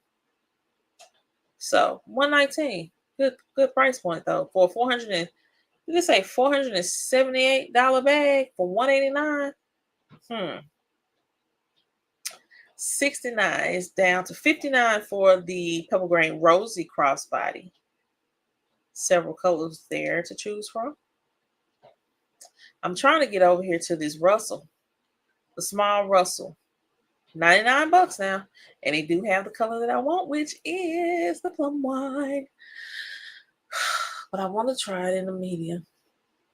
So 119. Good price point though. For 400 and you can say $478 bag for 189. 69 is down to 59 for the Pebble Grain Rosy crossbody. Several colors there to choose from. I'm trying to get over here to this Russell, the small Russell. $99 now. And they do have the color that I want, which is the plum wine. But I want to try it in the medium.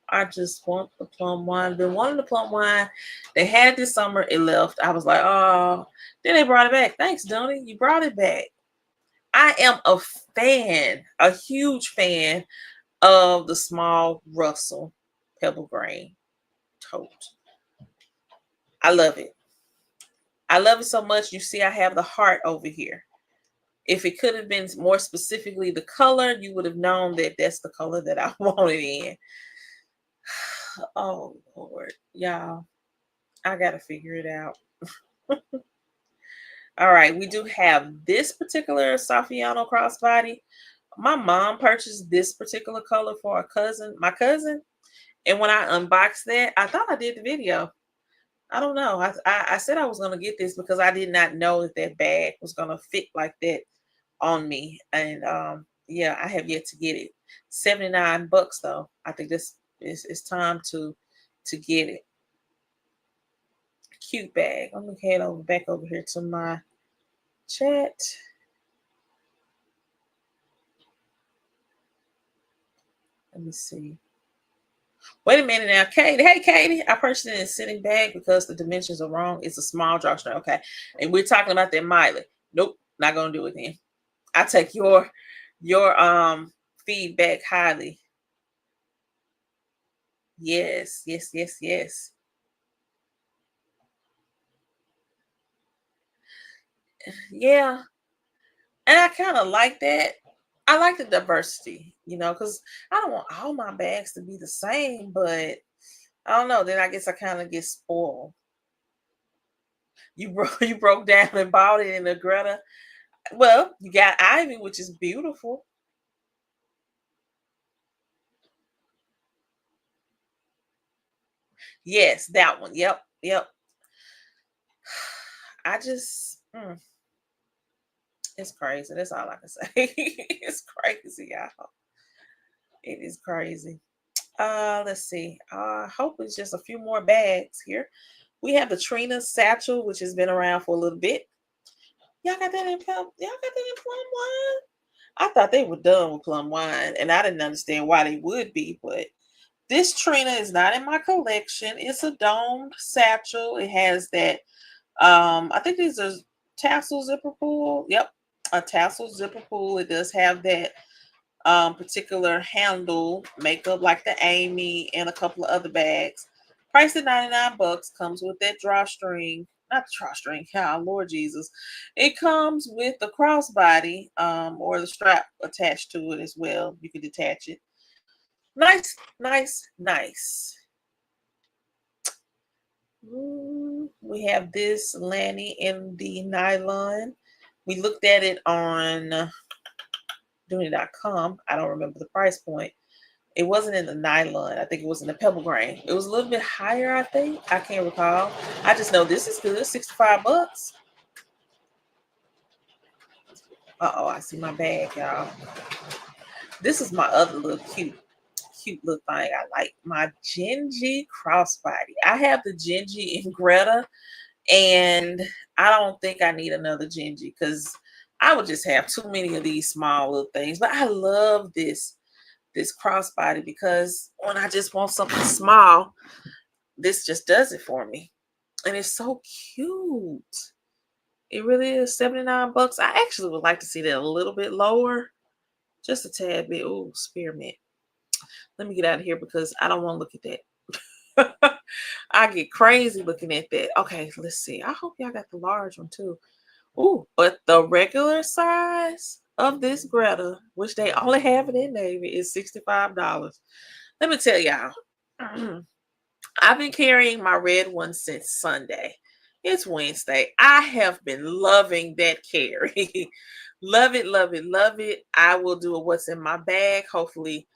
I just want the plum wine. Been wanting the plum wine. They had it this summer. It left. I was like, oh. Then they brought it back. Thanks, Dooney. You brought it back. I am a fan, a huge fan of the small Russell Pebble Grain tote. I love it. I love it so much. You see, I have the heart over here. If it could have been more specifically the color, you would have known that that's the color that I wanted in. Oh, Lord. Y'all, I got to figure it out. All right. We do have this particular Saffiano crossbody. My mom purchased this particular color for my cousin. And when I unboxed that, I thought I did the video. I don't know. I said I was going to get this because I did not know that that bag was going to fit like that on me. And yeah, I have yet to get it. $79 though. I think this is time to get it. Cute bag. I'm gonna head back over here to my chat. Let me see. Wait a minute now, Katie. Hey, Katie. I purchased it in a sitting bag because the dimensions are wrong. It's a small drawstring. Okay. And we're talking about that Miley. Nope, not gonna do it then. I take your feedback highly. Yes. Yeah. And I kind of like that. I like the diversity, because I don't want all my bags to be the same, but I don't know. Then I guess I kind of get spoiled. You broke down and bought it in the Greta. Well, you got Ivy, which is beautiful. Yes, that one. Yep. I just, it's crazy. That's all I can say. It's crazy, y'all. It is crazy. Let's see. I hope it's just a few more bags here. We have the Trina satchel, which has been around for a little bit. Y'all got that in plum wine? I thought they were done with plum wine, and I didn't understand why they would be, but this Trina is not in my collection. It's a domed satchel. It has that, I think these are tassel zipper pull. Yep, a tassel zipper pull. It does have that particular handle makeup like the Amy and a couple of other bags. Priced at $99. Comes with that drawstring. Not the drawstring, yeah, Lord Jesus. It comes with the crossbody or the strap attached to it as well. You can detach it. Nice. We have this Lanny in the nylon. We looked at it on Dooney.com. I don't remember the price point. It wasn't in the nylon. I think it was in the pebble grain. It was a little bit higher, I think. I can't recall. I just know this is good. 65 bucks. Uh-oh, I see my bag, y'all. This is my other little cute little thing I like. My Genji crossbody. I have the Genji in Greta, and I don't think I need another Genji because I would just have too many of these small little things. But I love this crossbody because when I just want something small, this just does it for me. And it's so cute. It really is 79 bucks. I actually would like to see that a little bit lower. Just a tad bit. Oh, spearmint. Let me get out of here because I don't want to look at that. I get crazy looking at that. Okay, let's see. I hope y'all got the large one too. Ooh, but the regular size of this Greta, which they only have it in navy, is $65. Let me tell y'all. I've been carrying my red one since Sunday. It's Wednesday. I have been loving that carry. Love it, love it, love it. I will do a what's in my bag hopefully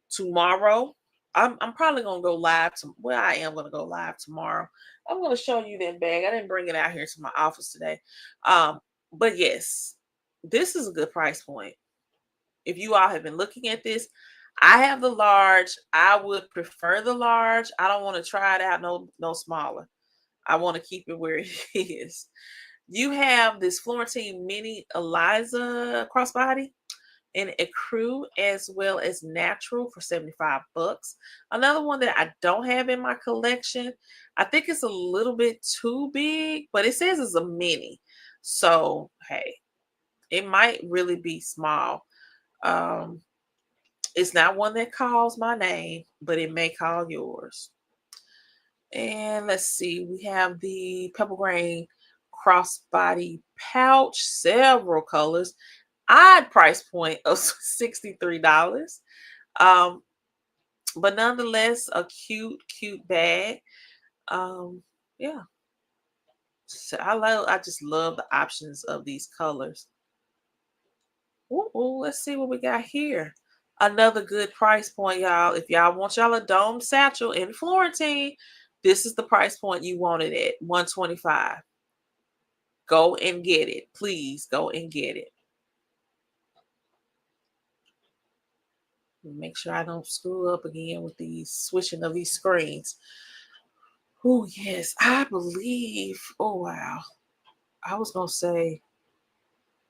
tomorrow. I'm probably gonna go live I am gonna go live tomorrow. I'm gonna show you that bag. I didn't bring it out here to my office today. But yes, this is a good price point. If you all have been looking at this, I have the large. I would prefer the large. I don't want to try it out no smaller. I want to keep it where it is. You have this Florentine mini Eliza crossbody in a crew as well as natural for 75 bucks. Another one that I don't have in my collection. I think it's a little bit too big, but it says it's a mini. So, hey, it might really be small. It's not one that calls my name, but it may call yours. And let's see, we have the Pebble Grain crossbody pouch, several colors, odd price point of $63. But nonetheless, a cute bag. Yeah. So I just love the options of these colors. Ooh, let's see what we got here. Another good price point, y'all. If y'all want y'all a dome satchel in Florentine, this is the price point you want it at, $125. Go and get it. Please go and get it. Make sure I don't screw up again with these switching of these screens. Oh, yes, I believe. Oh, wow. I was going to say,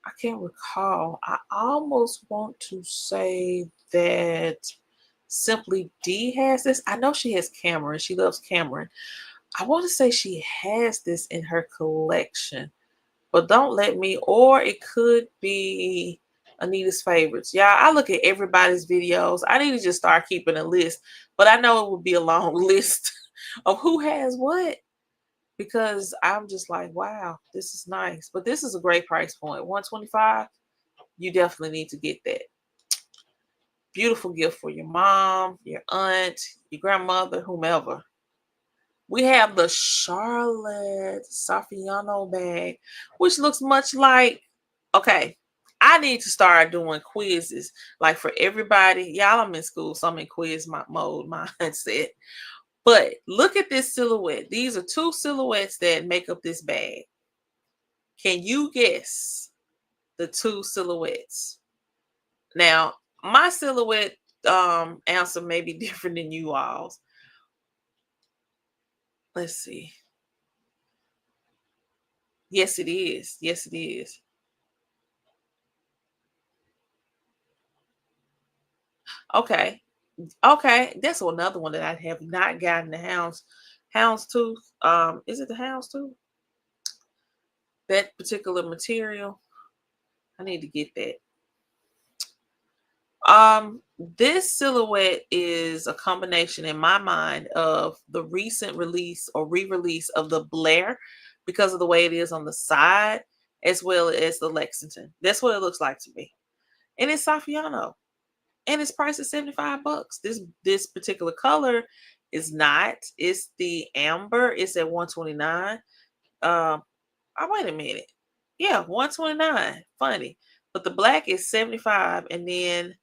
I can't recall. I almost want to say that Simply D has this. I know she has Cameron. She loves Cameron. I want to say she has this in her collection, but don't let me, or it could be Anita's favorites. Yeah, I look at everybody's videos. I need to just start keeping a list, but I know it would be a long list of who has what because I'm just like, wow, this is nice. But this is a great price point. $125. You definitely need to get that. Beautiful gift for your mom, your aunt, your grandmother, whomever. We have the Charlotte Saffiano bag, which looks much like, okay, I need to start doing quizzes. Like for everybody, y'all, I'm in school, so I'm in quiz mode, mindset. But look at this silhouette. These are two silhouettes that make up this bag. Can you guess the two silhouettes? Now, my silhouette answer may be different than you all's. Let's see. Yes, it is. Yes, it is. Okay. Okay. That's another one that I have not gotten, the houndstooth. Is it the houndstooth? That particular material. I need to get that. This silhouette is a combination in my mind of the recent release or re-release of the Blair because of the way it is on the side, as well as the Lexington. That's what it looks like to me. And it's Saffiano. And it's priced at 75 bucks. This particular color is not. It's the amber. It's at 129. Oh, wait a minute. Yeah, 129. Funny. But the black is 75. And then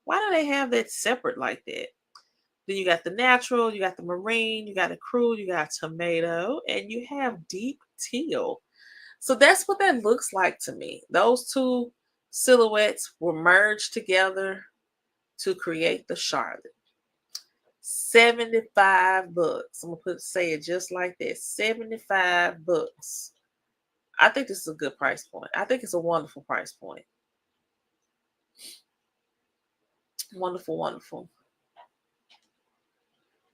why do they have that separate like that? Then you got the natural, you got the marine, you got the crude, you got tomato, and you have deep teal. So that's what that looks like to me. Those two silhouettes were merged together to create the Charlotte. 75 bucks. I'm gonna say it just like that. 75 bucks. I think this is a good price point. I think it's a wonderful price point. Wonderful, wonderful.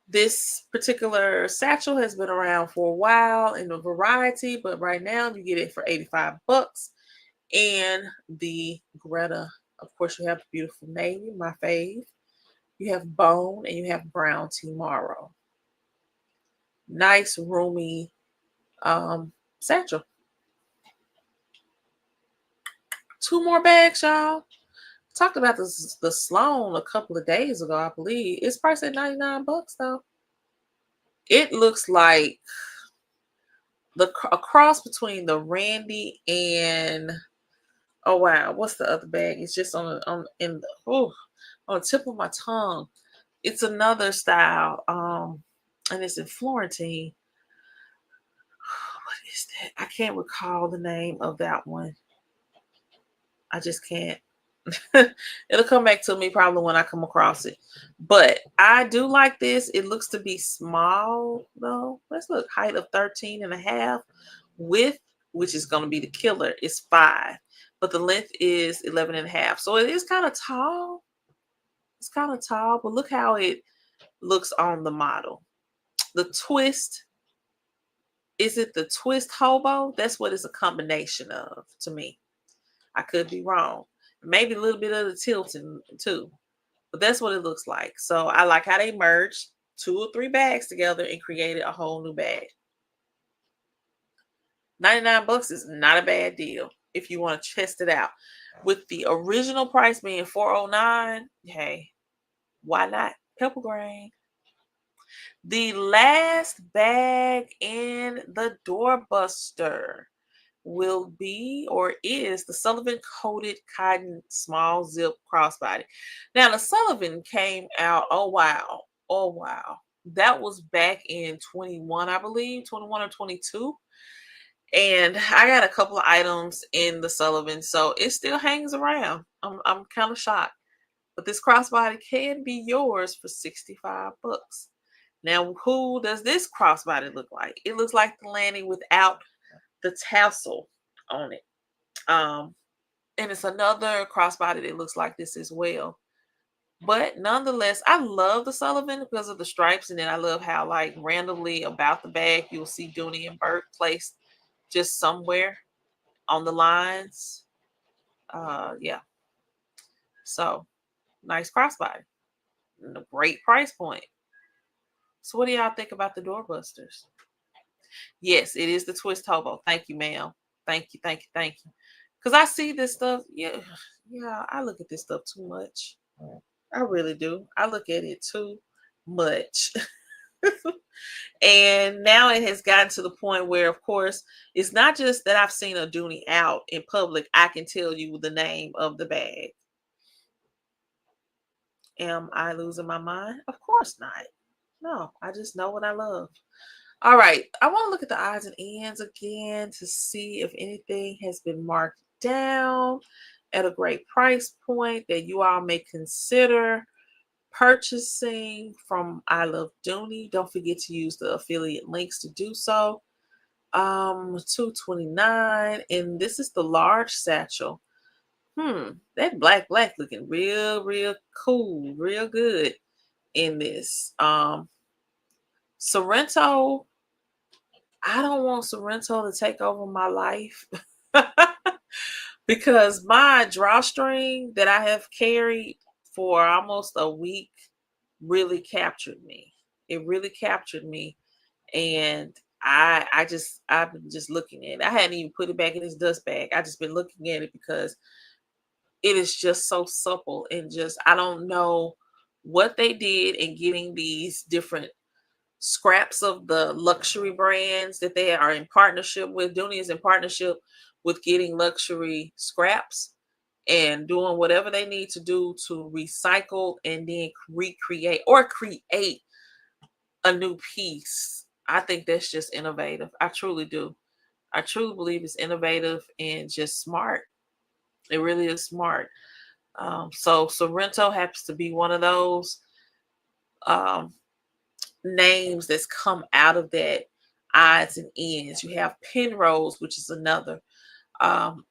This particular satchel has been around for a while in a variety, but right now you get it for 85 bucks. And the Greta, of course, you have beautiful navy, my fave. You have bone and you have brown tomorrow. Nice, roomy satchel. Two more bags, y'all. Talked about this the Sloan a couple of days ago, I believe. It's priced at 99 bucks though. It looks like a cross between the Randy and oh wow, what's the other bag? It's just on the tip of my tongue. It's another style, and it's in Florentine. What is that? I can't recall the name of that one. I just can't. It'll come back to me probably when I come across it. But I do like this. It looks to be small though. Let's look. Height of 13 and a half. Width, which is going to be the killer, is 5. But the length is 11 and a half. So it is kind of tall. It's kind of tall, but look how it looks on the model. The twist, is it the twist hobo? That's what it's a combination of to me. I could be wrong. Maybe a little bit of the tilting too. But that's what it looks like. So I like how they merged 2 or 3 bags together and created a whole new bag. 99 bucks is not a bad deal if you want to test it out. With the original price being $409, hey, why not? Pebble Grain. The last bag in the Doorbuster will be or is the Sullivan coated cotton small zip crossbody. Now the Sullivan came out, oh wow. Oh wow. That was back in 21, I believe, 21 or 22. And I got a couple of items in the Sullivan, so it still hangs around. I'm kind of shocked. But this crossbody can be yours for 65 bucks. Now, who does this crossbody look like? It looks like the Lanny without the tassel on it. And it's another crossbody that looks like this as well. But nonetheless, I love the Sullivan because of the stripes, and then I love how like randomly about the bag you'll see Dooney and Burke placed just somewhere on the lines. Yeah. So nice crossbody. And a great price point. So what do y'all think about the doorbusters? Yes, it is the twist hobo. Thank you, ma'am. Thank you, thank you, thank you. Because I see this stuff. Yeah, yeah, I look at this stuff too much. I really do. I look at it too much. And now it has gotten to the point where, of course, it's not just that I've seen a Dooney out in public. I can tell you the name of the bag. Am I losing my mind? Of course not. No, I just know what I love. All right, I want to look at the odds and ends again to see if anything has been marked down at a great price point that you all may consider purchasing from I Love Dooney. Don't forget to use the affiliate links to do so. 229, and this is the large satchel. That black looking real cool, real good in this. Sorrento, I don't want Sorrento to take over my life because my drawstring that I have carried for almost a week really captured me. It really captured me, and I've been just looking at it. I hadn't even put it back in this dust bag. I just been looking at it because it is just so supple and just I don't know what they did in getting these different scraps of the luxury brands that they are in partnership with. Dooney is in partnership with getting luxury scraps and doing whatever they need to do to recycle and then recreate or create a new piece. I think that's just innovative. I truly do. I truly believe it's innovative and just smart. It really is smart. So Sorrento happens to be one of those um, names that's come out of that odds and ends. You have Penrose, which is another. Um,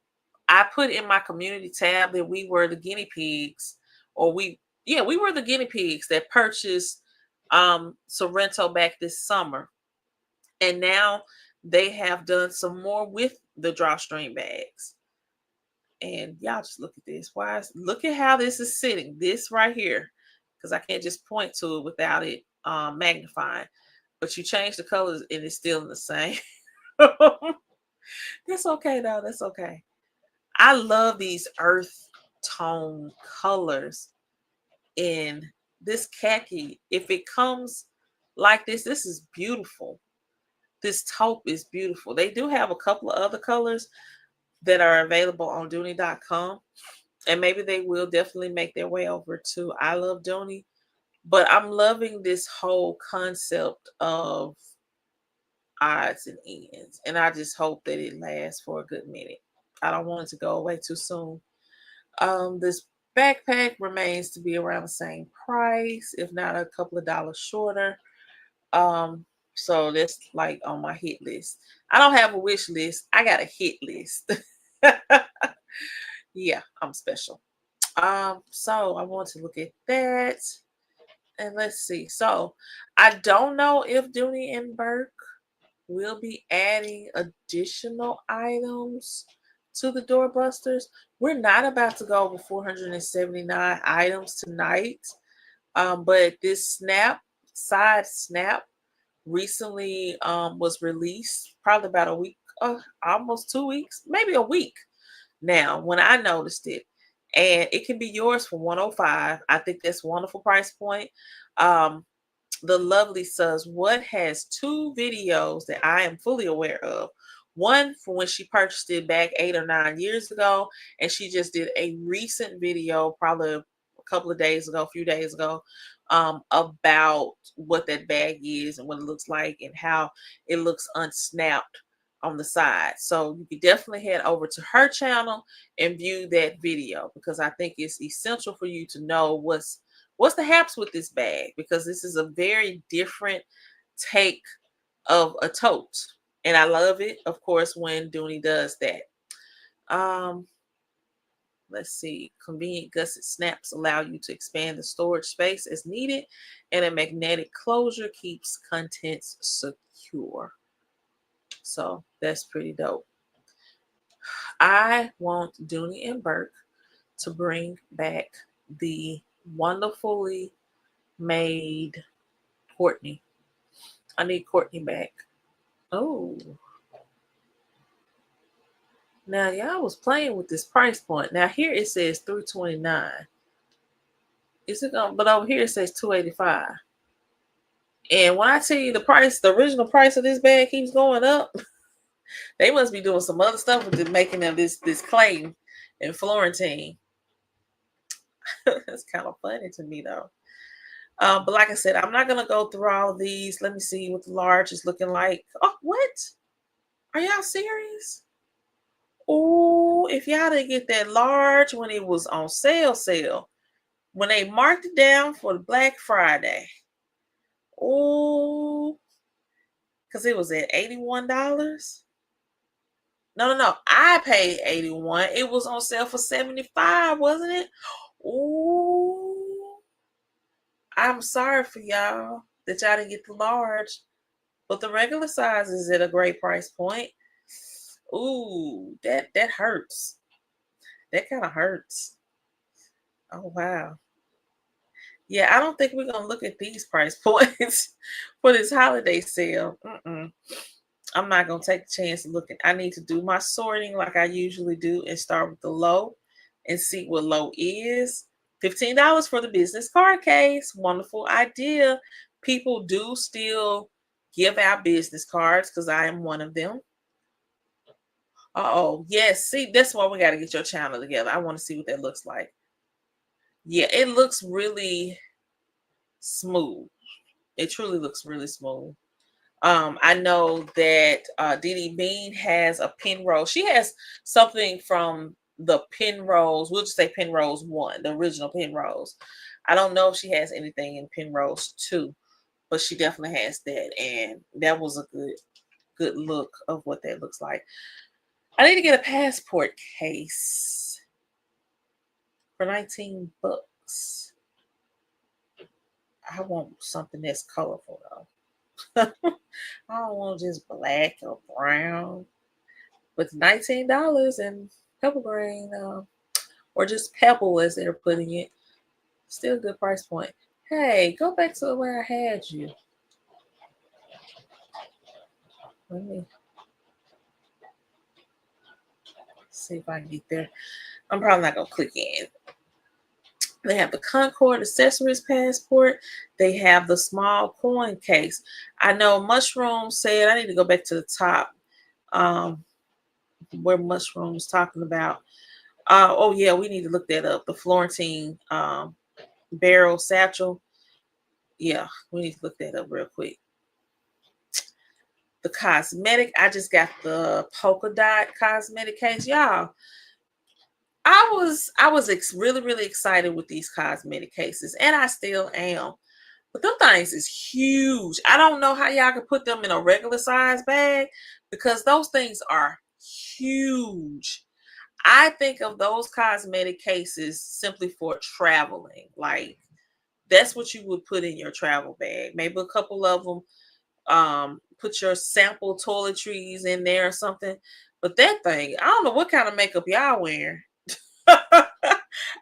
I put in my community tab that we were the guinea pigs, or we were the guinea pigs that purchased Sorrento back this summer. And now they have done some more with the drawstring bags. And y'all just look at this. Look at how this is sitting. This right here, because I can't just point to it without it magnifying. But you change the colors and it's still in the same. That's okay though. That's okay. I love these earth tone colors in this khaki. If it comes like this is beautiful. This taupe is beautiful. They do have a couple of other colors that are available on Dooney.com. And maybe they will definitely make their way over to I Love Dooney. But I'm loving this whole concept of odds and ends. And I just hope that it lasts for a good minute. I don't want it to go away too soon. This backpack remains to be around the same price, if not a couple of dollars shorter. So that's like on my hit list. I don't have a wish list. I got a hit list. Yeah, I'm special. So I want to look at that. And let's see. So I don't know if Dooney and Burke will be adding additional items to the doorbusters. We're not about to go over 479 items tonight. But this side snap recently was released probably about a week, almost 2 weeks, maybe a week now when I noticed it. And it can be yours for 105. I think that's a wonderful price point. Um, the lovely says, what has two videos that I am fully aware of? One for when she purchased it back 8 or 9 years ago, and she just did a recent video, probably a couple of days ago, a few days ago, about what that bag is and what it looks like and how it looks unsnapped on the side. So you can definitely head over to her channel and view that video, because I think it's essential for you to know what's the haps with this bag, because this is a very different take of a tote. And I love it, of course, when Dooney does that. Um, let's see. Convenient gusset snaps allow you to expand the storage space as needed, and a magnetic closure keeps contents secure. So that's pretty dope. I want Dooney and Burke to bring back the wonderfully made Courtney. I need Courtney back. Oh. Now y'all was playing with this price point. Now here it says $329. Is it going? But over here it says $285. And when I tell you the price, the original price of this bag keeps going up, they must be doing some other stuff with making them this claim in Florentine. That's kind of funny to me though. But like I said, I'm not gonna go through all of these. Let me see what the large is looking like. Oh, what? Are y'all serious? Oh, if y'all didn't get that large when it was on sale, when they marked it down for the Black Friday. Oh, because it was at $81. No. I paid 81. It was on sale for 75, wasn't it? Oh, I'm sorry for y'all that y'all didn't get the large, but the regular size is at a great price point. Ooh, that hurts. That kind of hurts. Oh wow. Yeah, I don't think we're gonna look at these price points for this holiday sale. I'm not gonna take a chance of looking. I need to do my sorting like I usually do and start with the low and see what low is. $15 for the business card case. Wonderful idea. People do still give out business cards because I am one of them. Oh, yes. See, that's why we got to get your channel together. I want to see what that looks like. Yeah, it looks really smooth. It truly looks really smooth. I know that Dee Bean has a Penrose. She has something from the Penrose. We'll just say Penrose 1, the original Penrose. I don't know if she has anything in Penrose 2, but she definitely has that. And that was a good look of what that looks like. I need to get a passport case for $19. I want something that's colorful though. I don't want just black or brown. With $19 and Pebble Grain, or just Pebble as they're putting it, still a good price point. Hey, go back to where I had you. Let me see if I can get there. I'm probably not gonna click in. They have the Concord Accessories Passport. They have the small coin case. I know Mushroom said, I need to go back to the top where Mushroom was talking about. Oh, yeah, we need to look that up. The Florentine barrel satchel. Yeah, we need to look that up real quick. The cosmetic. I just got the polka dot cosmetic case. Y'all, I was really excited with these cosmetic cases, and I still am. But them things is huge. I don't know how y'all can put them in a regular size bag because those things are huge. I think of those cosmetic cases simply for traveling. Like that's what you would put in your travel bag. Maybe a couple of them. Put your sample toiletries in there or something. But that thing, I don't know what kind of makeup y'all wearing.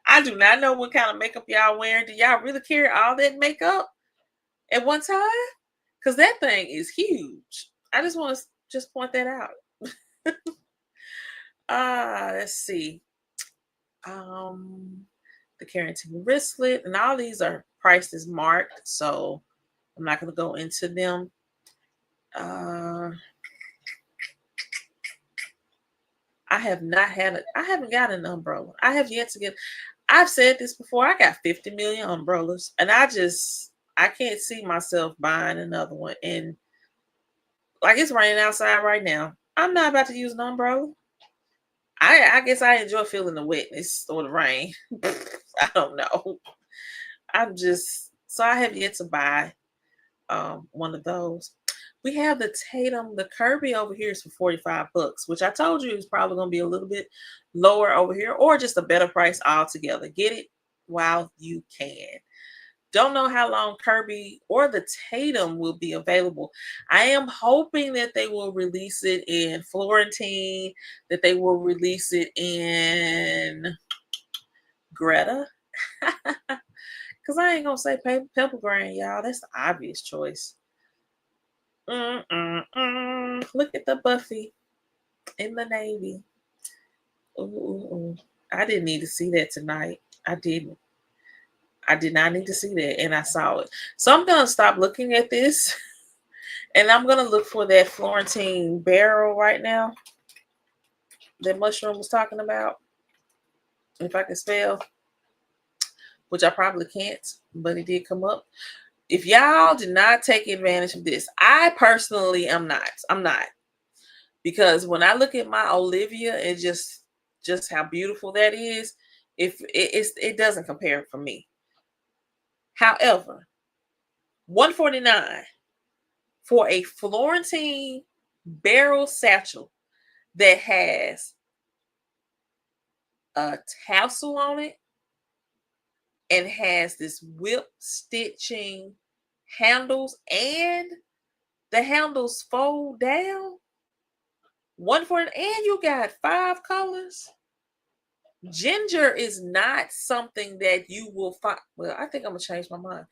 I do not know what kind of makeup y'all wearing. Do y'all really carry all that makeup at one time? Because that thing is huge. I just want to just point that out. Let's see. The Carrington wristlet, and all these are priced as marked, so I'm not going to go into them. I haven't got an umbrella. I have yet to get. I've said this before. I got 50 million umbrellas, and I can't see myself buying another one. And like it's raining outside right now, I'm not about to use an umbrella. I guess I enjoy feeling the wetness or the rain. I don't know. I have yet to buy one of those. We have the Tatum, the Kirby over here is for $45, which I told you is probably going to be a little bit lower over here or just a better price altogether. Get it while you can. Don't know how long Kirby or the Tatum will be available. I am hoping that they will release it in Florentine, that they will release it in Greta. Because I ain't going to say Pebble Grain, y'all. That's the obvious choice. Look at the Buffy in the Navy. Ooh. I didn't need to see that tonight. I didn't. I did not need to see that, and I saw it. So I'm going to stop looking at this, and I'm going to look for that Florentine barrel right now that Mushroom was talking about. If I can spell, which I probably can't, but it did come up. If y'all did not take advantage of this, I personally am not. I'm not. Because when I look at my Olivia and just how beautiful that is, it doesn't compare for me. However, $149 for a Florentine barrel satchel that has a tassel on it and has this whip stitching handles, and the handles fold down. $149, and you got 5 colors. Ginger is not something that you will find. Well, I think I'm gonna change my mind.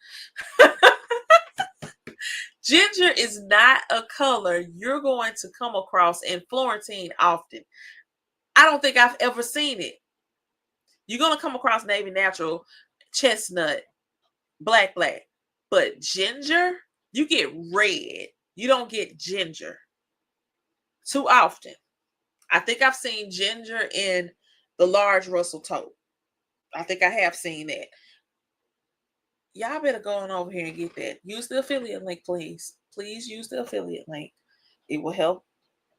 Ginger is not a color you're going to come across in Florentine often. I don't think I've ever seen it. You're gonna come across navy natural, chestnut, black. But ginger, you get red. You don't get ginger too often. I think I've seen ginger in the large Russell tote. I think I have seen that. Y'all better go on over here and get that. Use the affiliate link, please. Please use the affiliate link. It will help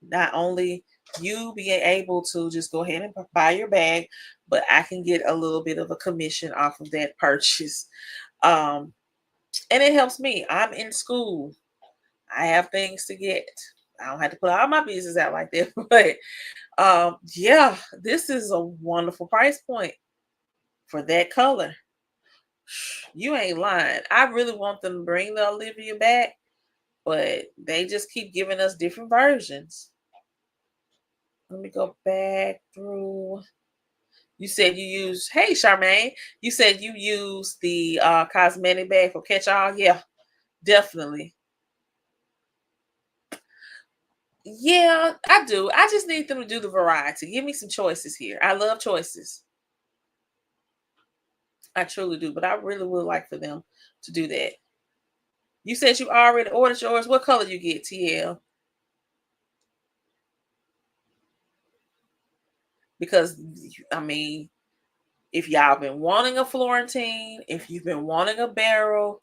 not only you being able to just go ahead and buy your bag, but I can get a little bit of a commission off of that purchase. And it helps me. I'm in school. I have things to get. I don't have to put all my business out like that. But yeah, this is a wonderful price point for that color. You ain't lying. I really want them to bring the Olivia back, but they just keep giving us different versions. Let me go back through. You said you use, hey Charmaine, you said you use the cosmetic bag for catch-all. Yeah, definitely. Yeah, I do. I just need them to do the variety. Give me some choices here. I love choices. I truly do, but I really would like for them to do that. You said you already ordered yours. What color you get, TL? Because I mean, if y'all been wanting a Florentine, if you've been wanting a barrel,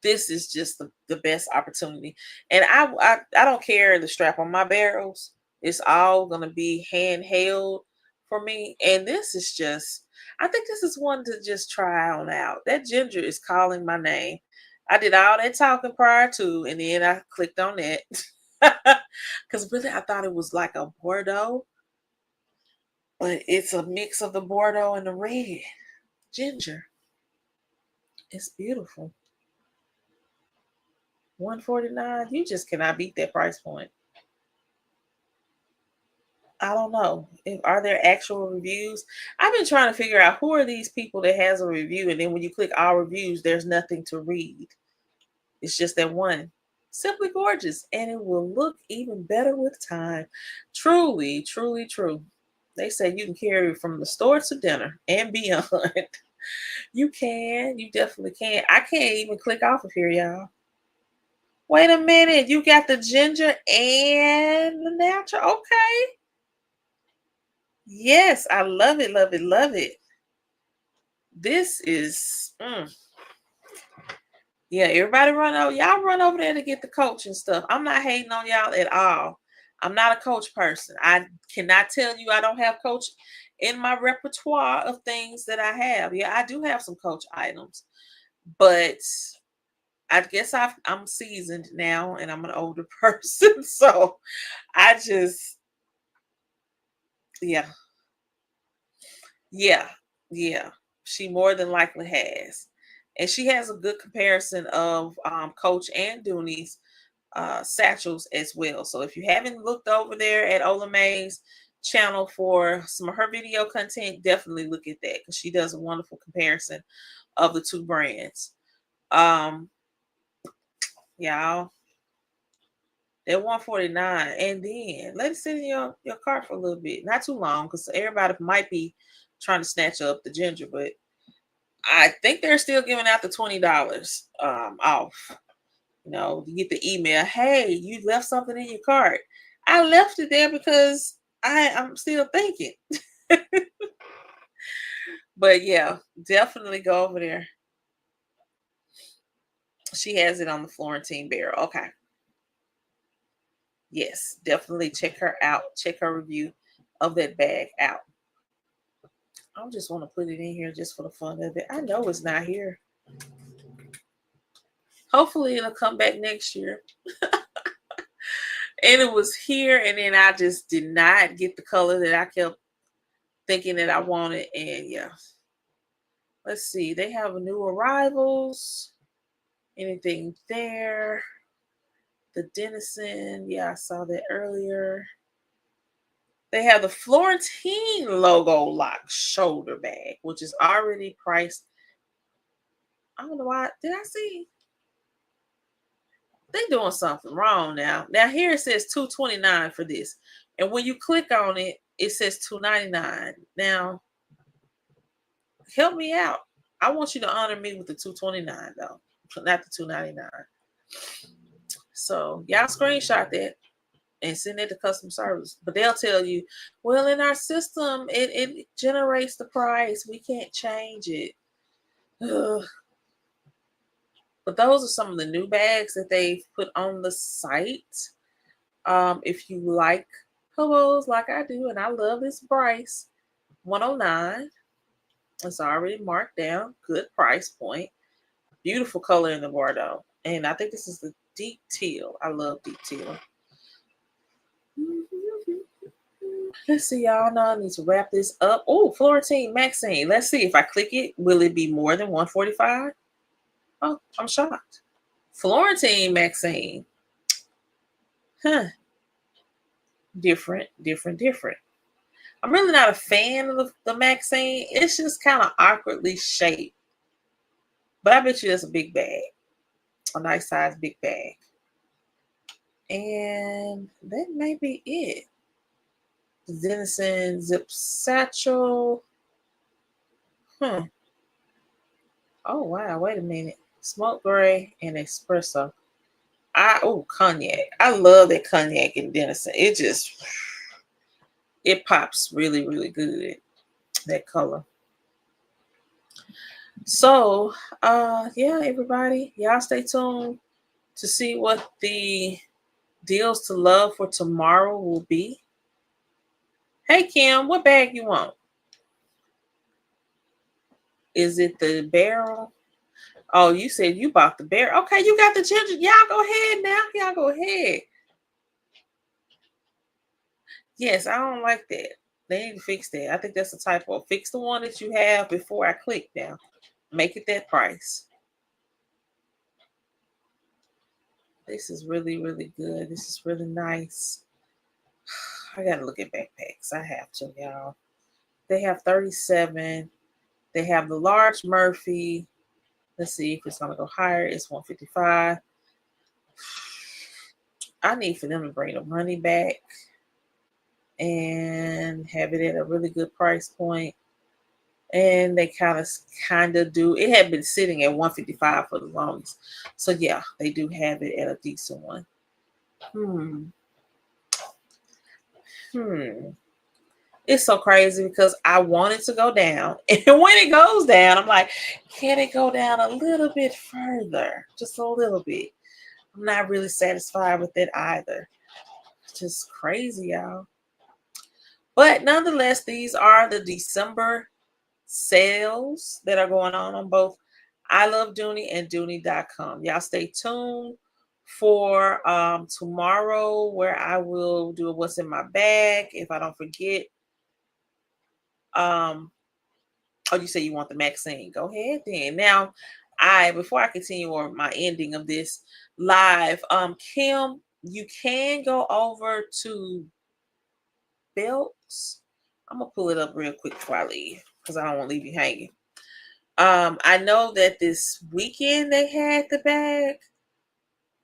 this is just the best opportunity. And I don't care the strap on my barrels. It's all gonna be handheld for me. And this is just, I think this is one to just try on out. That ginger is calling my name. I did all that talking prior to, and then I clicked on that. Because really I thought it was like a Bordeaux, but it's a mix of the Bordeaux and the red ginger. It's beautiful. 149. You just cannot beat that price point. I don't know. Are there actual reviews? I've been trying to figure out who are these people that has a review, and then when you click all reviews, there's nothing to read. It's just that one. Simply gorgeous, and it will look even better with time. Truly, truly true. They say you can carry it from the store to dinner and beyond. You can. You definitely can. I can't even click off of here, y'all. Wait a minute. You got the ginger and the natural. Okay. Yes, I love it, love it, love it. This is, yeah, everybody run over. Y'all run over there to get the coach and stuff. I'm not hating on y'all at all. I'm not a coach person. I cannot tell you I don't have coach in my repertoire of things that I have. Yeah, I do have some coach items, but I guess I'm seasoned now and I'm an older person. So I just, yeah, yeah, yeah. She more than likely has. And she has a good comparison of Coach and Dooney's satchels as well. So if you haven't looked over there at Ola Mae's channel for some of her video content, definitely look at that because she does a wonderful comparison of the two brands. Y'all, they're 149, and then let it sit in your cart for a little bit, not too long, because everybody might be trying to snatch up the ginger, but I think they're still giving out the $20 off. You know, you get the email, hey, you left something in your cart. I left it there because I'm still thinking. But yeah, definitely go over there. She has it on the Florentine barrel. Okay. Yes, definitely check her out. Check her review of that bag out. I just want to put it in here just for the fun of it. I know it's not here. Hopefully it'll come back next year. And it was here, and then I just did not get the color that I kept thinking that I wanted. And yeah, let's see. They have a new arrivals. Anything there? The Denizen. Yeah, I saw that earlier. They have the Florentine logo lock shoulder bag, which is already priced. I don't know why. Did I see? They doing something wrong now. Now here it says $229 for this. And when you click on it, it says $299. Now, help me out. I want you to honor me with the $229 though, not the $299. So y'all screenshot that. and send it to customer service. But they'll tell you, well, in our system, it generates the price. We can't change it. Ugh. But those are some of the new bags that they've put on the site. If you like pillows like I do, and I love this price, $109. It's already marked down. Good price point. Beautiful color in the Bordeaux. And I think this is the deep teal. I love deep teal. Let's see, y'all. Now I need to wrap this up. Oh, Florentine Maxine. Let's see if I click it. Will it be more than 145? Oh, I'm shocked. Florentine Maxine. Huh. Different. I'm really not a fan of the Maxine. It's just kind of awkwardly shaped. But I bet you that's a big bag. A nice size big bag. And that may be it. Denison zip satchel. Oh wow, wait a minute. Smoke gray and espresso. Cognac. I love that cognac in Denison. It pops really, really good. That color. So yeah, everybody, y'all stay tuned to see what the deals to love for tomorrow will be. Hey Kim, what bag you want? Is it the barrel? Oh, you said you bought the barrel. Okay, you got the ginger. Y'all go ahead now. Y'all go ahead. Yes, I don't like that. They need to fix that. I think that's a typo. Fix the one that you have before I click now. Make it that price. This is really, really good. This is really nice. I gotta look at backpacks. I have to, y'all. They have 37. They have the large Murphy. Let's see if it's gonna go higher. It's 155. I need for them to bring the money back and have it at a really good price point. And they kind of do. It had been sitting at 155 for the longest. So yeah, they do have it at a decent one. It's so crazy because I want it to go down. And when it goes down, I'm like, can it go down a little bit further? Just a little bit. I'm not really satisfied with it either. Just crazy, y'all. But nonetheless, these are the December sales that are going on both I Love Dooney and Dooney.com. Y'all stay tuned for tomorrow where I will do a what's in my bag if I don't forget. Oh, you say you want the Maxine. Go ahead then. Now, before I continue on my ending of this live, Kim, you can go over to belts. I'm gonna pull it up real quick before I leave because I don't want to leave you hanging. I know that this weekend they had the bag,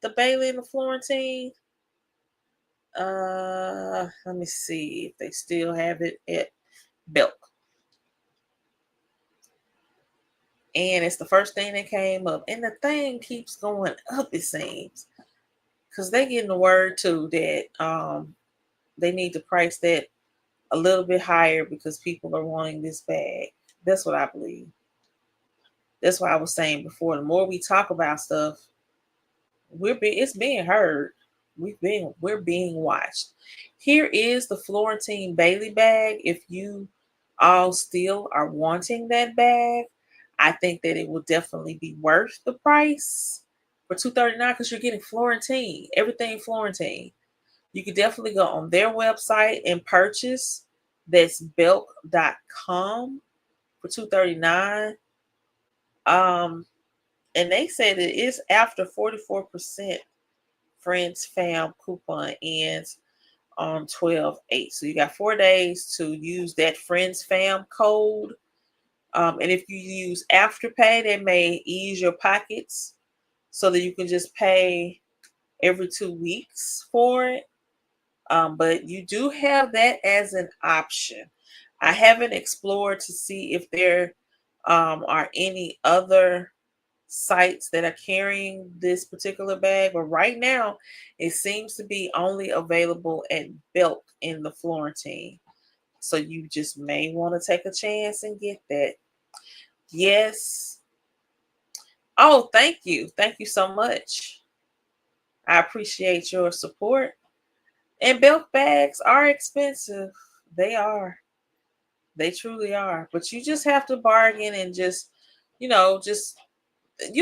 the Bailey and the Florentine. Let me see if they still have it at Belk. And it's the first thing that came up. And the thing keeps going up, it seems. Because they getting the word too that they need to price that a little bit higher because people are wanting this bag. That's what I believe. That's why I was saying before, the more we talk about stuff, it's being heard. We're being watched. Here is the Florentine Bailey bag. If you all still are wanting that bag, I think that it will definitely be worth the price for $239 because you're getting Florentine, everything Florentine. You could definitely go on their website and purchase. That's belk.com for $239. And they said it is after 44% Friends Fam coupon ends on 12/8. So you got 4 days to use that Friends Fam code. And if you use Afterpay, they may ease your pockets so that you can just pay every 2 weeks for it. But you do have that as an option. I haven't explored to see if there are any other sites that are carrying this particular bag, but right now it seems to be only available at Belk in the Florentine. So you just may want to take a chance and get that. Yes. Oh, thank you. Thank you so much. I appreciate your support. And Belk bags are expensive. They are. They truly are. But you just have to bargain and just you'll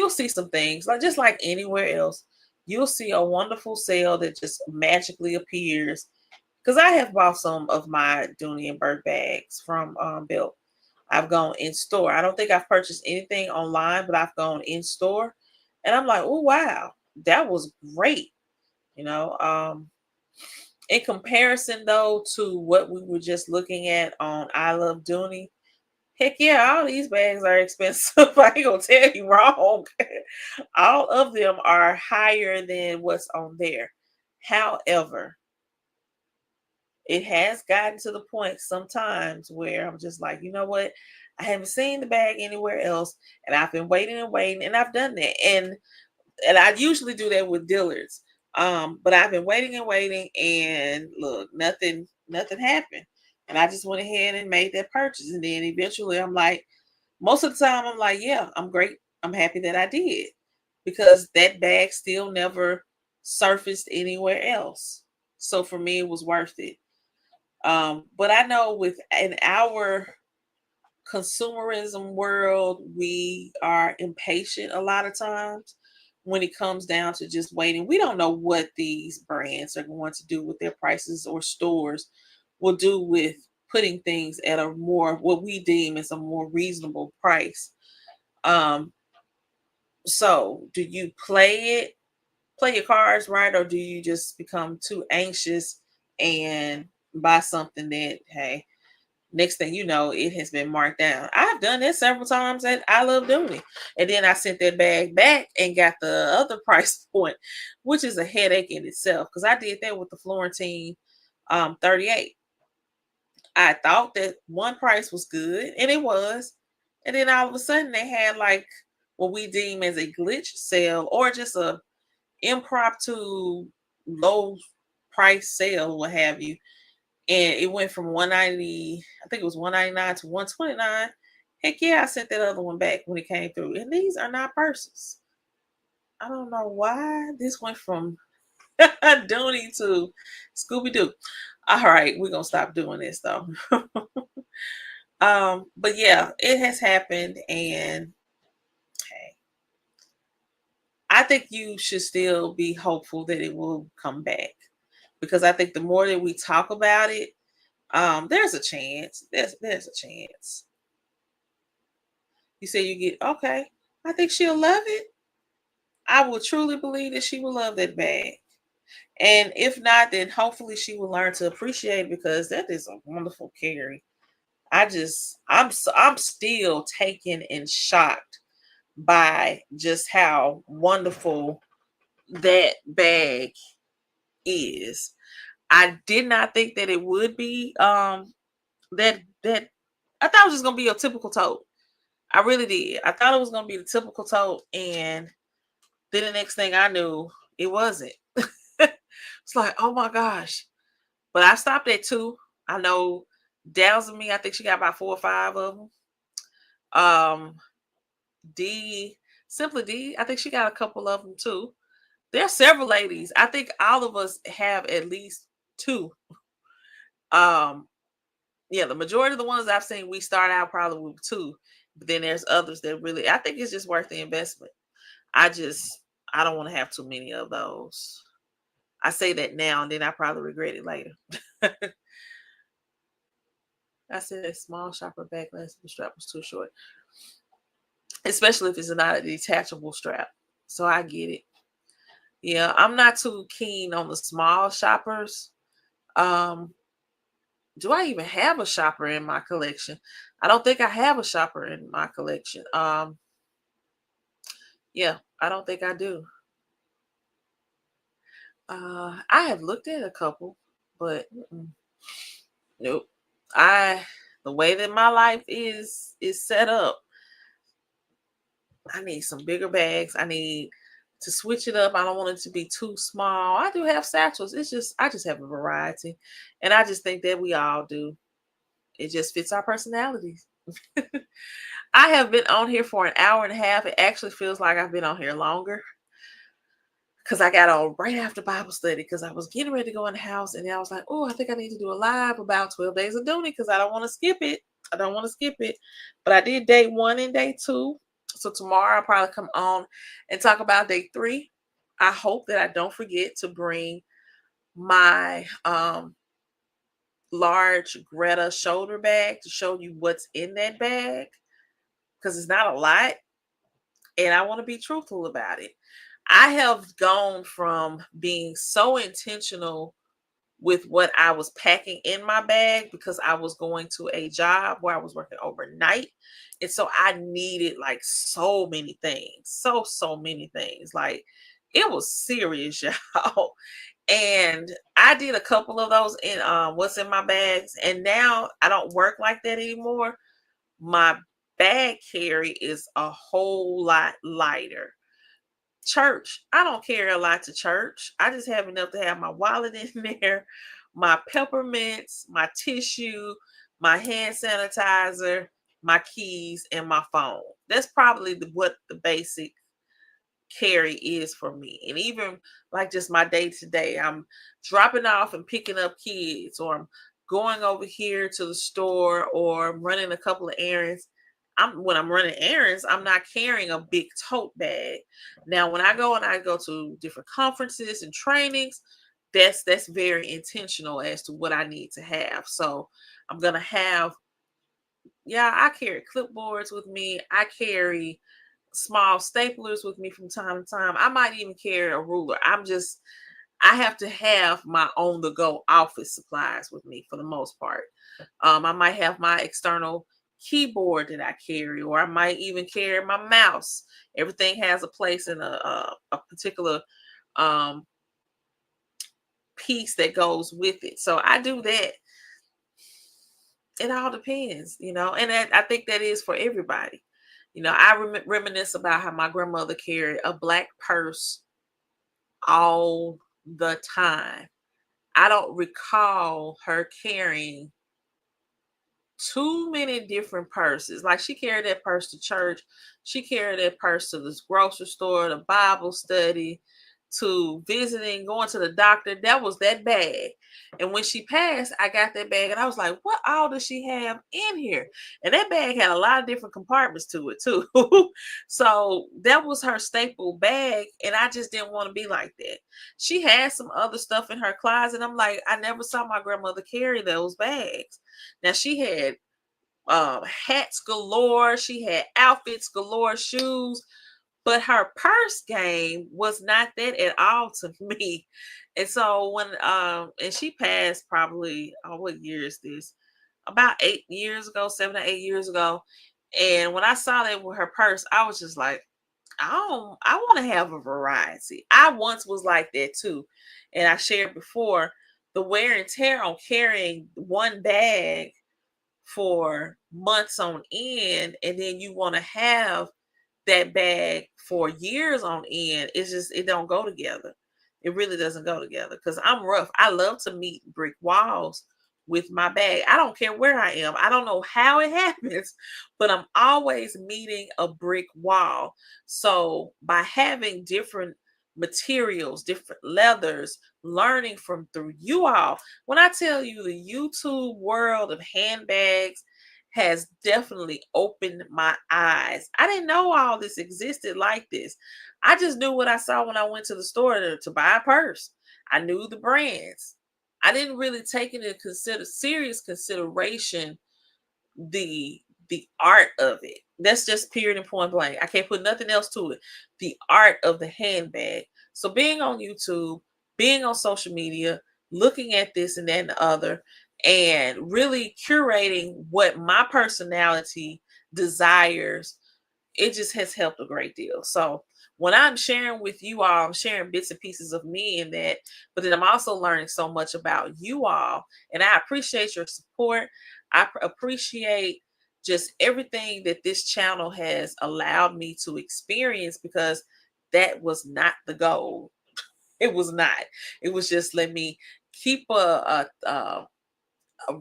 see some things. Like just like anywhere else. You'll see a wonderful sale that just magically appears. Because I have bought some of my Dooney and Burke bags from Belk. I've gone in store. I don't think I've purchased anything online, but I've gone in store. And I'm like, oh wow, that was great. You know, in comparison though to what we were just looking at on I Love Dooney, heck yeah, all these bags are expensive. I ain't gonna tell you wrong. All of them are higher than what's on there. However, it has gotten to the point sometimes where I'm just like, you know what? I haven't seen the bag anywhere else, and I've been waiting and waiting, and I've done that. And I usually do that with Dillards. But I've been waiting and waiting, and look, nothing happened. And I just went ahead and made that purchase. And then eventually I'm like, most of the time I'm like, yeah, I'm great. I'm happy that I did. Because that bag still never surfaced anywhere else. So for me it was worth it. But I know with in our consumerism world, we are impatient a lot of times when it comes down to just waiting. We don't know what these brands are going to do with their prices or stores will do with putting things at a more what we deem as a more reasonable price. Um, so do you play your cards right, or do you just become too anxious and buy something that hey, next thing you know, it has been marked down. I've done this several times and I love doing it. And then I sent that bag back and got the other price point, which is a headache in itself. Because I did that with the Florentine 38. I thought that one price was good, and it was. And then all of a sudden they had like what we deem as a glitch sale or just a impromptu low price sale, what have you, and it went from 190, I think it was 199 to 129. Heck yeah, I sent that other one back when it came through. And these are not purses. I don't know why this went from Dooney to Scooby Doo. All right, we're gonna stop doing this though. But yeah, it has happened, and hey, I think you should still be hopeful that it will come back because I think the more that we talk about it, there's a chance. There's a chance. You say you get okay. I think she'll love it. I will truly believe that she will love that bag. And if not, then hopefully she will learn to appreciate it because that is a wonderful carry. I'm still taken and shocked by just how wonderful that bag is. I did not think that it would be that I thought it was just gonna be a typical tote. I really did. I thought it was gonna be the typical tote, and then the next thing I knew, it wasn't. It's like, oh my gosh. But I stopped at two. I know Dow's and me, I think she got about 4 or 5 of them. Um, D, Simply D, I think she got a couple of them too. There are several ladies. I think all of us have at least two. Um, yeah, the majority of the ones I've seen, we start out probably with two. But then there's others that really, I think it's just worth the investment. I just, I don't want to have too many of those. I say that now and then I probably regret it later. I said a small shopper backlash, the strap was too short, especially if it's not a detachable strap. So I get it. Yeah, I'm not too keen on the small shoppers. Um, do I even have a shopper in my collection? I don't think I have a shopper in my collection. Yeah, I don't think I do. I have looked at a couple, but nope. I the way that my life is set up, I need some bigger bags. I need to switch it up. I don't want it to be too small. I do have satchels. I just have a variety. And I just think that we all do. It just fits our personalities. I have been on here for an hour and a half. It actually feels like I've been on here longer because I got on right after Bible study because I was getting ready to go in the house and then I was like, oh, I think I need to do a live about 12 days of Dooney because I don't want to skip it. I don't want to skip it. But I did day 1 and day 2. So tomorrow I'll probably come on and talk about day 3. I hope that I don't forget to bring my large Greta shoulder bag to show you what's in that bag because it's not a lot and I want to be truthful about it. I have gone from being so intentional with what I was packing in my bag because I was going to a job where I was working overnight. And so I needed like so many things, so many things. Like it was serious, y'all. And I did a couple of those in what's in my bags. And now I don't work like that anymore. My bag carry is a whole lot lighter. Church, I don't carry a lot to church. I just have enough to have my wallet in there, my peppermints, my tissue, my hand sanitizer, my keys, and my phone. That's probably what the basic carry is for me. And even like just my day to day, I'm dropping off and picking up kids, or I'm going over here to the store, or I'm running a couple of errands. When I'm running errands, I'm not carrying a big tote bag. Now, when I go to different conferences and trainings, that's very intentional as to what I need to have. So I'm gonna have, yeah, I carry clipboards with me. I carry small staplers with me from time to time. I might even carry a ruler. I have to have my on the go office supplies with me for the most part. I might have my external keyboard that I carry, or I might even carry my mouse. Everything has a place in a particular um, piece that goes with it. So I do that. It all depends, and I think that is for everybody. I reminisce about how my grandmother carried a black purse all the time. I don't recall her carrying too many different purses. Like she carried that purse to church, she carried that purse to this grocery store, the Bible study, to visiting, going to the doctor. That was that bag. And when she passed, I got that bag and I was like, what all does she have in here? And that bag had a lot of different compartments to it too. So that was her staple bag. And I just didn't want to be like that. She had some other stuff in her closet. I'm like, I never saw my grandmother carry those bags. Now she had hats galore, she had outfits galore, shoes, but her purse game was not that at all to me. And so when and she passed probably, what year is this? About 8 years ago, 7 or 8 years ago. And when I saw that with her purse, I was just like, I want to have a variety. I once was like that too. And I shared before the wear and tear on carrying one bag for months on end, and then you want to have that bag for years on end. It don't go together. It really doesn't go together because I'm rough. I love to meet brick walls with my bag. I don't care where I am. I don't know how it happens, but I'm always meeting a brick wall. So by having different materials, different leathers, learning from through you all, when I tell you the YouTube world of handbags has definitely opened my eyes. I didn't know all this existed like this. I just knew what I saw when I went to the store to buy a purse. I knew the brands. I didn't really take into serious consideration the the art of it. That's just period and point blank. I can't put nothing else to it. The art of the handbag. So being on YouTube, being on social media, looking at this and that and the other, and really curating what my personality desires, it just has helped a great deal. So when I'm sharing with you all, I'm sharing bits and pieces of me in that, but then I'm also learning so much about you all. And I appreciate your support. I appreciate just everything that this channel has allowed me to experience, because that was not the goal. It was not. It was just let me keep a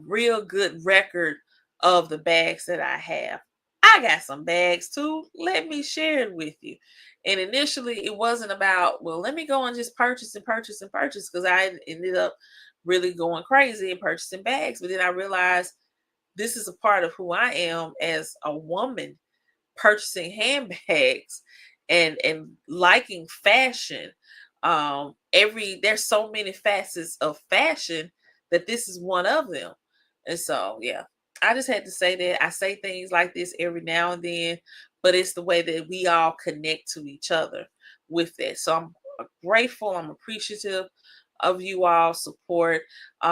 real good record of the bags that I have. I got some bags too. Let me share it with you. And initially, it wasn't about, well, let me go and just purchase and purchase and purchase, because I ended up really going crazy and purchasing bags. But then I realized this is a part of who I am as a woman, purchasing handbags and liking fashion. Every There's so many facets of fashion that this is one of them. And so yeah, I just had to say that. I say things like this every now and then, but it's the way that we all connect to each other with that. So I'm grateful, I'm appreciative of you all support.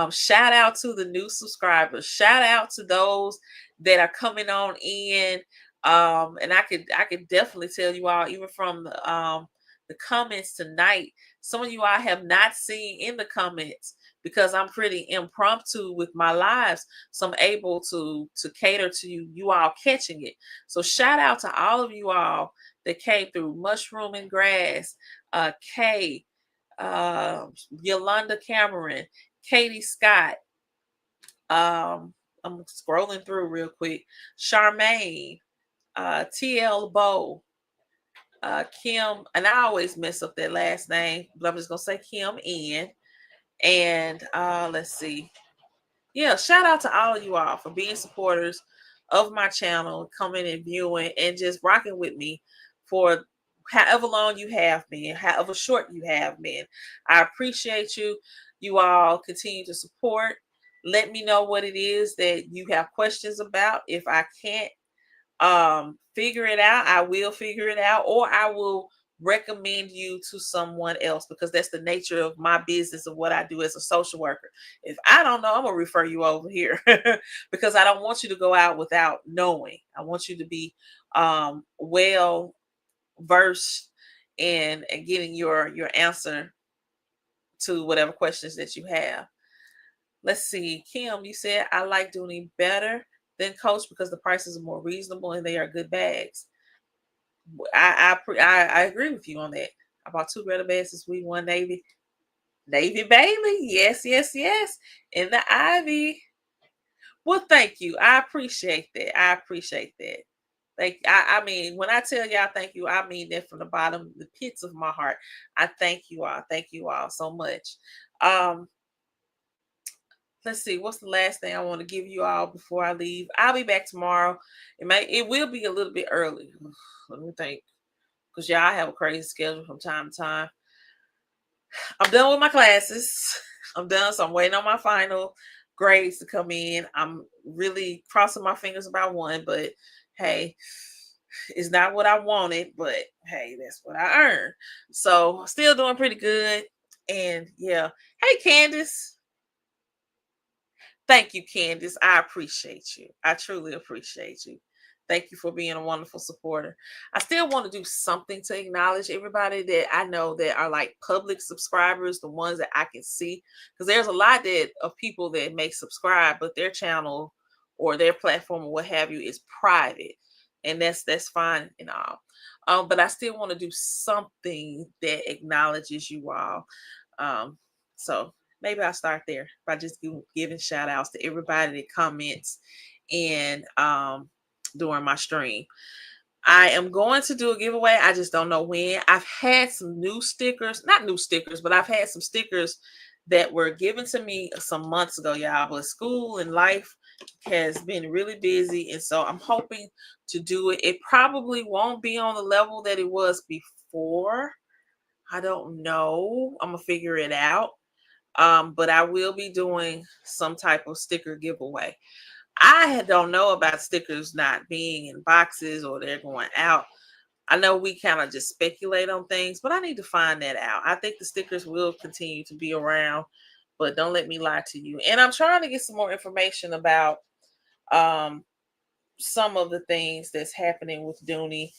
Shout out to the new subscribers, shout out to those that are coming on in. And I could definitely tell you all, even from the comments tonight, some of you I have not seen in the comments, because I'm pretty impromptu with my lives, so I'm able to cater to you all catching it. So shout out to all of you all that came through. Mushroom and Grass, Kay, uh, Yolanda Cameron, Katie Scott. I'm scrolling through real quick. Charmaine, TL Bow, Kim, and I always mess up that last name, but I'm just gonna say Kim N. And let's see. Yeah, shout out to all of you all for being supporters of my channel, coming and viewing and just rocking with me for however long you have been, however short you have been. I appreciate you. You all continue to support. Let me know what it is that you have questions about. If I can't figure it out, I will figure it out, or I will recommend you to someone else, because that's the nature of my business, of what I do as a social worker. If I don't know, I'm gonna refer you over here because I don't want you to go out without knowing. I want you to be well versed in and getting your answer to whatever questions that you have. Let's see. Kim, you said I like Dooney better than Coach because the prices are more reasonable and they are good bags. I agree with you on that. I bought 2 Greta bags this week, one Navy Bailey. Yes, yes, yes. In the Ivy. Well, thank you. I appreciate that. I appreciate that. I mean, when I tell y'all thank you, I mean that from the bottom, the pits of my heart. I thank you all. Thank you all so much. Um, let's see, what's the last thing I want to give you all before I leave? I'll be back tomorrow. It will be a little bit early. Let me think. Because y'all have a crazy schedule from time to time. I'm done with my classes. I'm done, so I'm waiting on my final grades to come in. I'm really crossing my fingers about one, but hey, it's not what I wanted, but hey, that's what I earned. So still doing pretty good. And yeah. Hey, Candace. Thank you, Candace. I appreciate you. I truly appreciate you. Thank you for being a wonderful supporter. I still want to do something to acknowledge everybody that I know that are like public subscribers, the ones that I can see. Because there's a lot of people that may subscribe, but their channel or their platform or what have you is private. And that's fine and all. But I still want to do something that acknowledges you all. So maybe I'll start there by just giving shout outs to everybody that comments and during my stream. I am going to do a giveaway. I just don't know when. I've had some new stickers, not new stickers, but I've had some stickers that were given to me some months ago, y'all. But school and life has been really busy. And so I'm hoping to do it. It probably won't be on the level that it was before. I don't know. I'm going to figure it out. But I will be doing some type of sticker giveaway. I don't know about stickers not being in boxes or they're going out. I know we kind of just speculate on things, but I need to find that out. I think the stickers will continue to be around, but don't let me lie to you. And I'm trying to get some more information about some of the things that's happening with Dooney,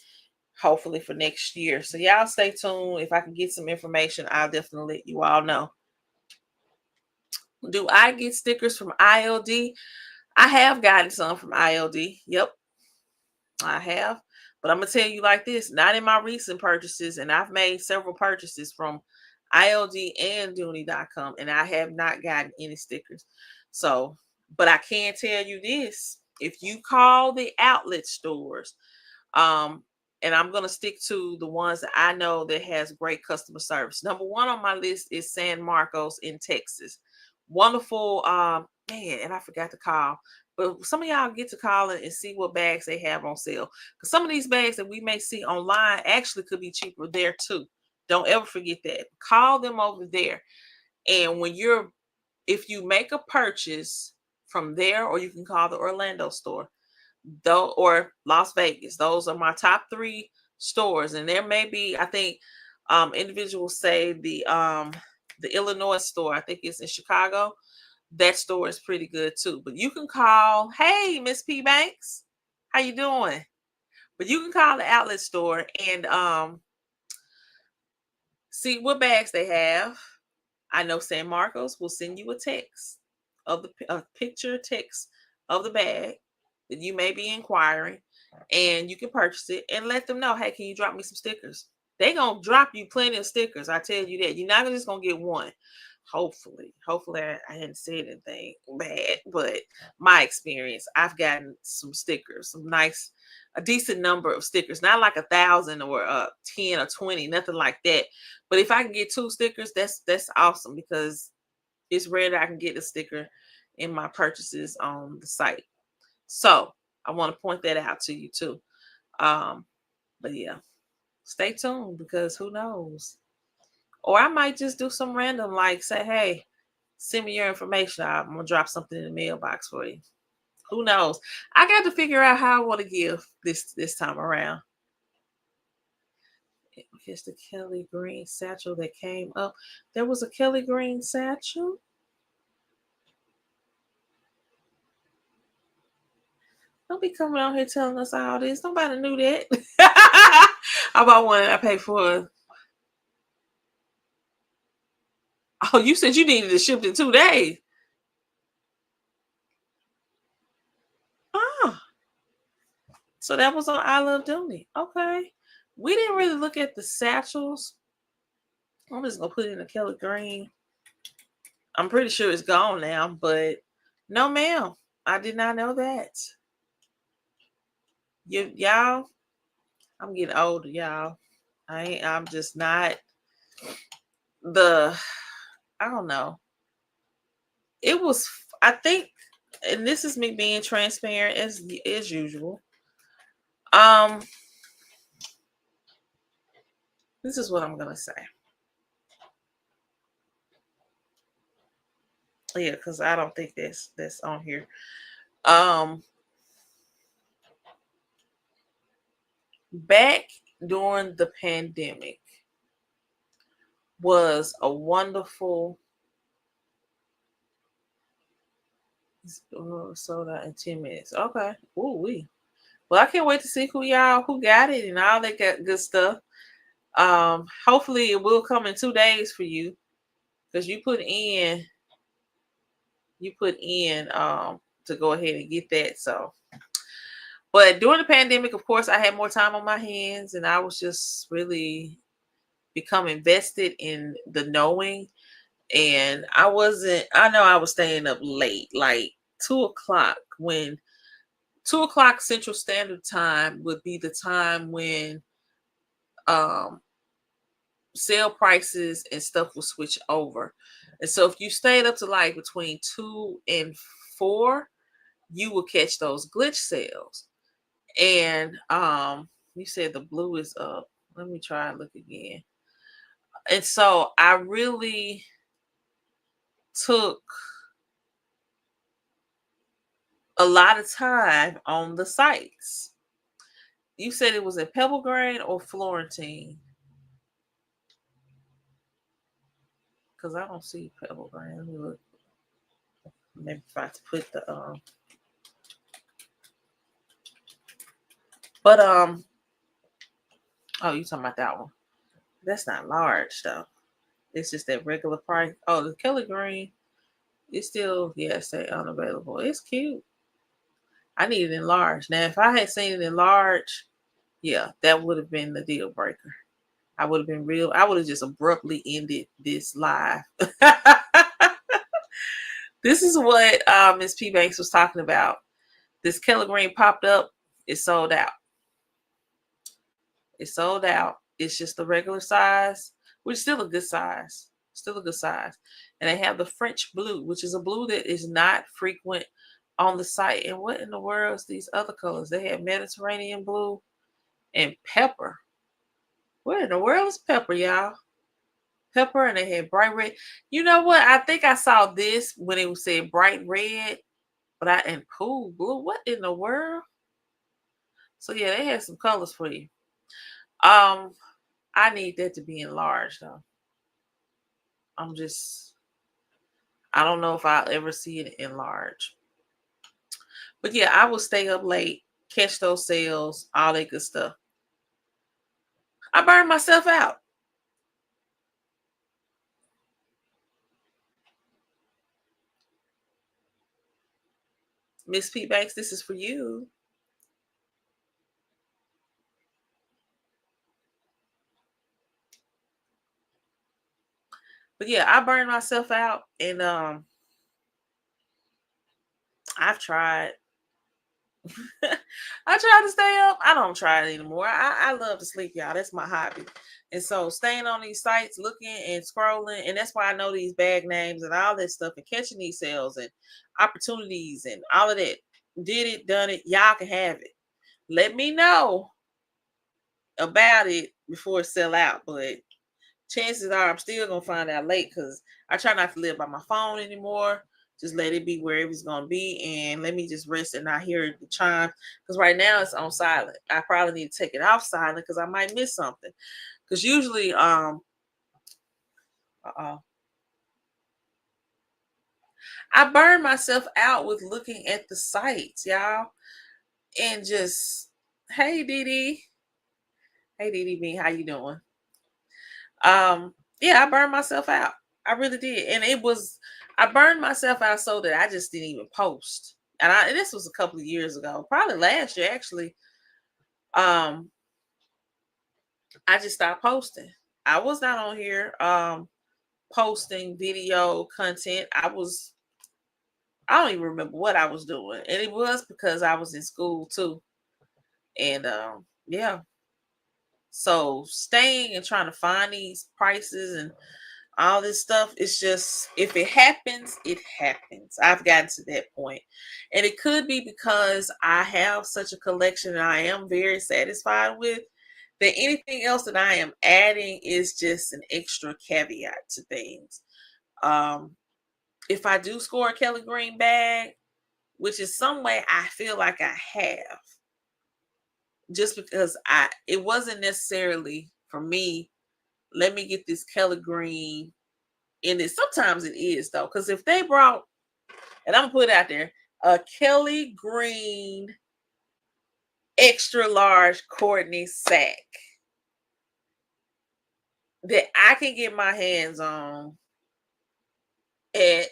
hopefully for next year. So y'all stay tuned. If I can get some information, I'll definitely let you all know. Do I get stickers from ILD? I have gotten some from ILD. Yep. I have, but I'm gonna tell you like this: not in my recent purchases, and I've made several purchases from ILD and Dooney.com, and I have not gotten any stickers. So, but I can tell you this: if you call the outlet stores, um, and I'm gonna stick to the ones that I know that has great customer service. Number one on my list is San Marcos in Texas. Wonderful, man, and I forgot to call. But some of y'all get to call and see what bags they have on sale. Because some of these bags that we may see online actually could be cheaper there too. Don't ever forget that. Call them over there. And if you make a purchase from there, or you can call the Orlando store, though, or Las Vegas. Those are my top three stores. And there may be, I think, individuals say the Illinois store, I think it's in Chicago. That store is pretty good too. But you can call, hey, Miss P Banks, how you doing? But you can call the outlet store and see what bags they have. I know San Marcos will send you a text of a picture text of the bag that you may be inquiring, and you can purchase it and let them know, hey, can you drop me some stickers? They gonna drop you plenty of stickers. I tell you that. You're not just gonna get one. Hopefully, I hadn't said anything bad, but my experience, I've gotten some stickers, some nice, a decent number of stickers, not like 1,000 or 10 or 20, nothing like that. But if I can get 2 stickers, that's awesome, because it's rare that I can get a sticker in my purchases on the site. So I want to point that out to you too. Um, but yeah, stay tuned, because who knows? Or I might just do some random, like say, hey, send me your information. I'm gonna drop something in the mailbox for you. Who knows? I got to figure out how I want to give this time around. Here's the Kelly Green satchel that came up. There was a Kelly Green satchel. Don't be coming out here telling us all this. Nobody knew that. How about one I paid for? Oh, you said you needed it shipped in 2 days. Oh, so that was on I Love Dooney. Okay. We didn't really look at the satchels. I'm just gonna put it in a Kelly Green. I'm pretty sure it's gone now, but no, ma'am. I did not know that. Y'all, I'm getting older, y'all. I'm just not the, I don't know. It was, I think, and this is me being transparent as usual. Um, this is what I'm gonna say. Yeah, because I don't think that's on here. Um, Back during the pandemic was a wonderful, sold out in 10 minutes. Okay. Ooh wee. Well, I can't wait to see who got it and all that good stuff. Hopefully it will come in 2 days for you, because you put in to go ahead and get that. So, but during the pandemic, of course, I had more time on my hands, and I was just really become invested in the knowing. And I know I was staying up late, like 2 o'clock, when 2 o'clock Central Standard Time would be the time when um sale prices and stuff will switch over. And so if you stayed up to like between 2 and 4, you will catch those glitch sales. And you said the blue is up. Let me try and look again. And so I really took a lot of time on the sites. You said it was in Pebble Grain or Florentine? Because I don't see Pebble Grain. Let me look. Maybe if I put the but oh, you talking about that one? That's not large though. It's just that regular price. Oh, the Kelly Green is still, yeah, say unavailable. It's cute. I need it enlarged. Now, if I had seen it enlarged, yeah, that would have been the deal breaker. I would have been real. I would have just abruptly ended this live. This is what Miss P Banks was talking about. This Keller Green popped up. It's sold out. It's sold out. It's just the regular size, which is still a good size. Still a good size. And they have the French blue, which is a blue that is not frequent on the site. And what in the world is these other colors? They have Mediterranean blue and pepper. What in the world is pepper, y'all? Pepper, and they had bright red. You know what? I think I saw this when it was said bright red, but and cool blue. What in the world? So yeah, they had some colors for you. I need that to be enlarged though. I'm just, I don't know if I'll ever see it enlarged. But yeah, I will stay up late, catch those sales, all that good stuff. I burned myself out. Miss P Banks, this is for you. But yeah, I burned myself out, and I've tried. I try to stay up. I don't try it anymore. I love to sleep, y'all. That's my hobby. And so staying on these sites, looking and scrolling, and that's why I know these bag names and all that stuff, and catching these sales and opportunities and all of that. Did it, done it. Y'all can have it. Let me know about it before it sell out. But chances are I'm still gonna find out late because I try not to live by my phone anymore. Just let it be wherever it's gonna be, and let me just rest and not hear the chime. Because right now it's on silent. I probably need to take it off silent because I might miss something. Because usually, I burn myself out with looking at the sites, y'all, and just, hey Dee Dee B, how you doing? Yeah, I burned myself out. I really did. And I burned myself out so that I just didn't even post. And this was a couple of years ago, probably last year actually. Um, I just stopped posting. I was not on here posting video content. I don't even remember what I was doing. And it was because I was in school too. And yeah. So staying and trying to find these prices and all this stuff, it's just, if it happens, it happens. I've gotten to that point. And it could be because I have such a collection and I am very satisfied with that anything else that I am adding is just an extra caveat to things. If I do score a Kelly Green bag, which is some way I feel like I have, just because it wasn't necessarily for me, let me get this Kelly Green. And sometimes it is though, because if they brought, and I'm gonna put it out there, a Kelly Green extra large Courtney sack that I can get my hands on at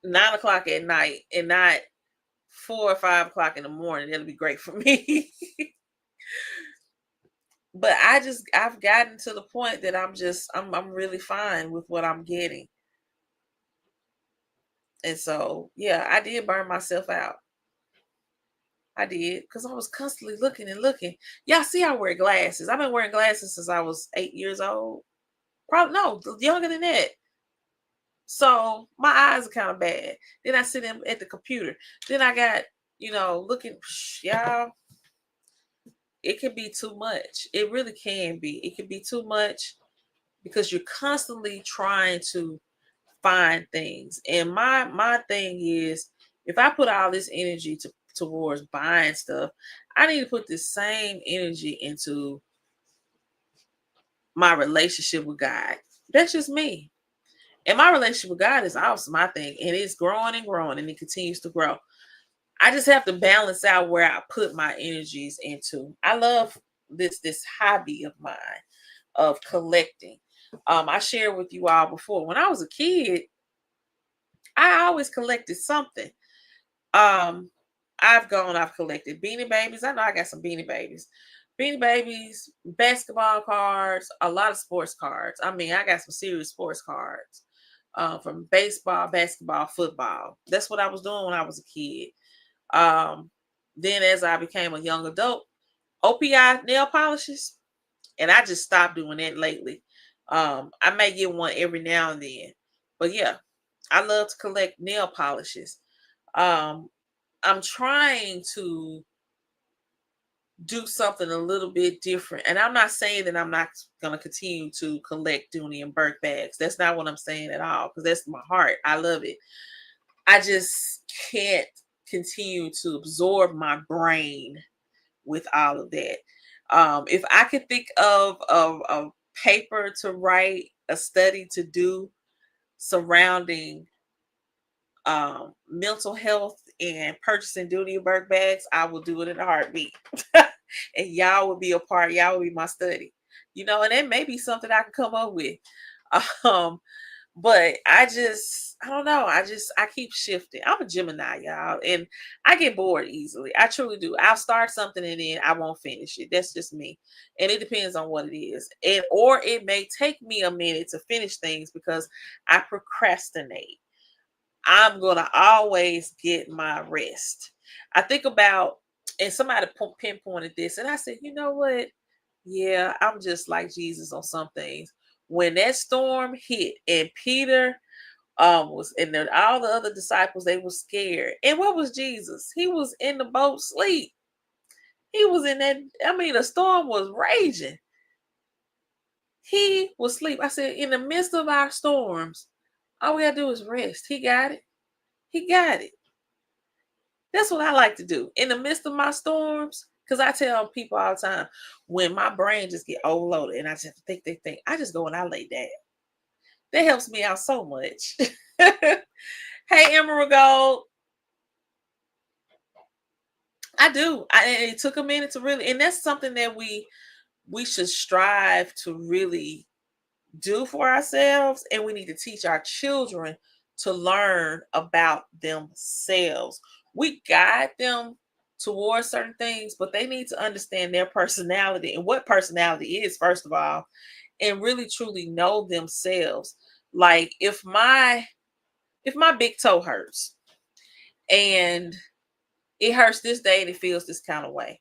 9 o'clock at night and not 4 or 5 o'clock in the morning, that'll be great for me. But I've gotten to the point that I'm really fine with what I'm getting. And so yeah, I did burn myself out. I did, because I was constantly looking and looking. Y'all see, I wear glasses. I've been wearing glasses since I was 8 years old. Probably no, younger than that. So my eyes are kind of bad. Then I sit at the computer. Then I got, looking, y'all. It can be too much. It really can be. It can be too much because you're constantly trying to find things. And my thing is, if I put all this energy towards buying stuff, I need to put the same energy into my relationship with God. That's just me. And my relationship with God is awesome, I think. And it's growing and growing, and it continues to grow. I just have to balance out where I put my energies into. I love this hobby of mine of collecting. I shared with you all before. When I was a kid, I always collected something. Um, I've collected Beanie Babies. I know I got some Beanie Babies. Beanie Babies, basketball cards, a lot of sports cards. I mean, I got some serious sports cards. From baseball, basketball, football. That's what I was doing when I was a kid. Um, then as I became a young adult, OPI nail polishes, and I just stopped doing that lately. I may get one every now and then, but yeah, I love to collect nail polishes. Um, I'm trying to do something a little bit different, and I'm not saying that I'm not going to continue to collect Dooney and Burke bags. That's not what I'm saying at all, because that's my heart. I love it. I just can't continue to absorb my brain with all of that. If I could think of a paper to write, a study to do surrounding mental health and purchasing Dooney and Burke bags, I will do it in a heartbeat. And y'all will be a part. Y'all will be my study. And that may be something I can come up with. Um, but I don't know. I keep shifting. I'm a Gemini, y'all, and I get bored easily. I truly do. I'll start something and then I won't finish it. That's just me. And it depends on what it is. Or it may take me a minute to finish things because I procrastinate. I'm gonna always get my rest. I think about, and somebody pinpointed this, and I said, you know what? Yeah, I'm just like Jesus on some things. When that storm hit and Peter was, and then all the other disciples, they were scared. And what was Jesus? He was in the boat sleep. He was in that. I mean, the storm was raging. He was asleep. I said, in the midst of our storms, all we gotta do is rest. He got it. He got it. That's what I like to do in the midst of my storms. Because I tell people all the time, when my brain just get overloaded and I just think, I just go and I lay down. That helps me out so much. Hey, Emerald Gold. I do. It took a minute to really, and that's something that we should strive to really do for ourselves, and we need to teach our children to learn about themselves. We guide them towards certain things, but they need to understand their personality and what personality is, first of all, and really truly know themselves. Like if my big toe hurts and it hurts this day and it feels this kind of way,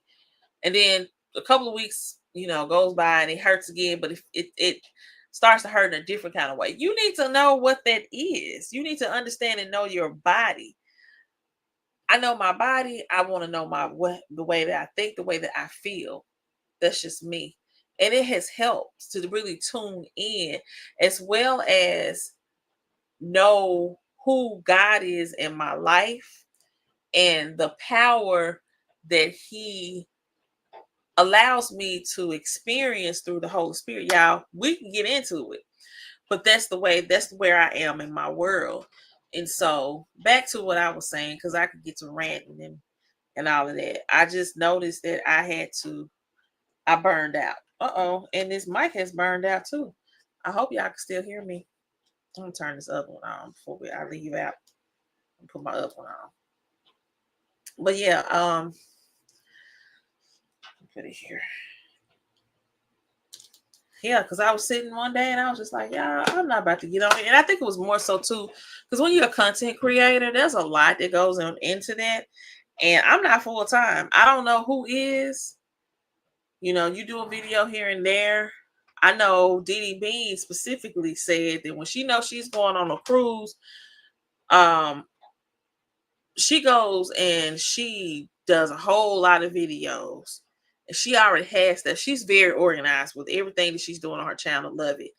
and then a couple of weeks, goes by and it hurts again, but if it starts to hurt in a different kind of way. You need to know what that is. You need to understand and know your body. I know my body. I want to know the way that I think, the way that I feel. That's just me. And it has helped to really tune in, as well as know who God is in my life and the power that He allows me to experience through the Holy Spirit. Y'all, we can get into it, but that's where I am in my world. And so back to what I was saying, because I could get to ranting and all of that. I just noticed that I burned out. And this mic has burned out too. I hope y'all can still hear me. I'm gonna turn this other one on before I leave out and put my other one on. But yeah, put it here. Yeah, because I was sitting one day and I was just like, yeah, I'm not about to get on it. And I think it was more so too, because when you're a content creator, there's a lot that goes into that. And I'm not full time. I don't know who is. You do a video here and there. I know Dee Bean specifically said that when she knows she's going on a cruise, um, she goes and she does a whole lot of videos. And she already has that. She's very organized with everything that she's doing on her channel. Love it.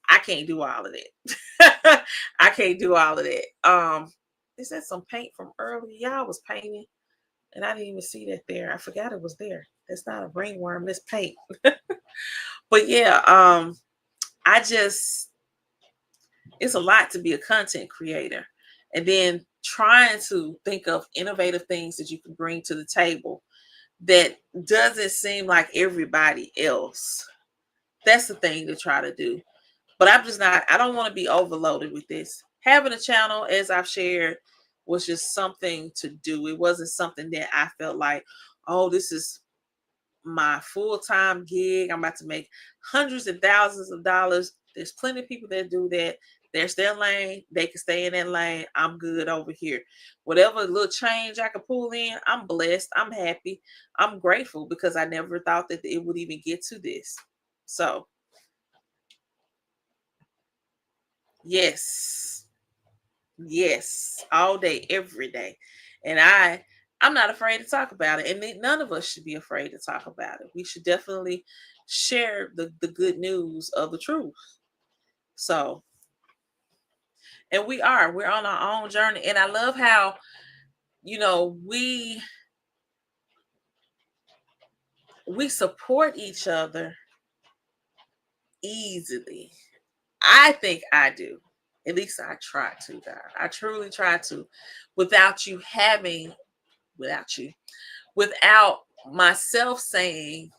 I can't do all of that. I can't do all of that. Is that some paint from earlier? Y'all was painting and I didn't even see that there. I forgot it was there. That's not a ringworm, that's paint. But yeah, it's a lot to be a content creator. And then trying to think of innovative things that you can bring to the table that doesn't seem like everybody else. That's the thing to try to do. But I don't want to be overloaded with this. Having a channel, as I've shared, was just something to do. It wasn't something that I felt like, oh, this is my full-time gig. I'm about to make hundreds and thousands of dollars. There's plenty of people that do that. There's their lane. They can stay in that lane. I'm good over here. Whatever little change I can pull in, I'm blessed. I'm happy. I'm grateful because I never thought that it would even get to this. So, yes. Yes. All day, every day. And I'm not afraid to talk about it. And none of us should be afraid to talk about it. We should definitely share the good news of the truth. So, and we're on our own journey. And I love how, we support each other easily. I think I do. At least I try to, God. I truly try to, without you having, without you, without myself saying,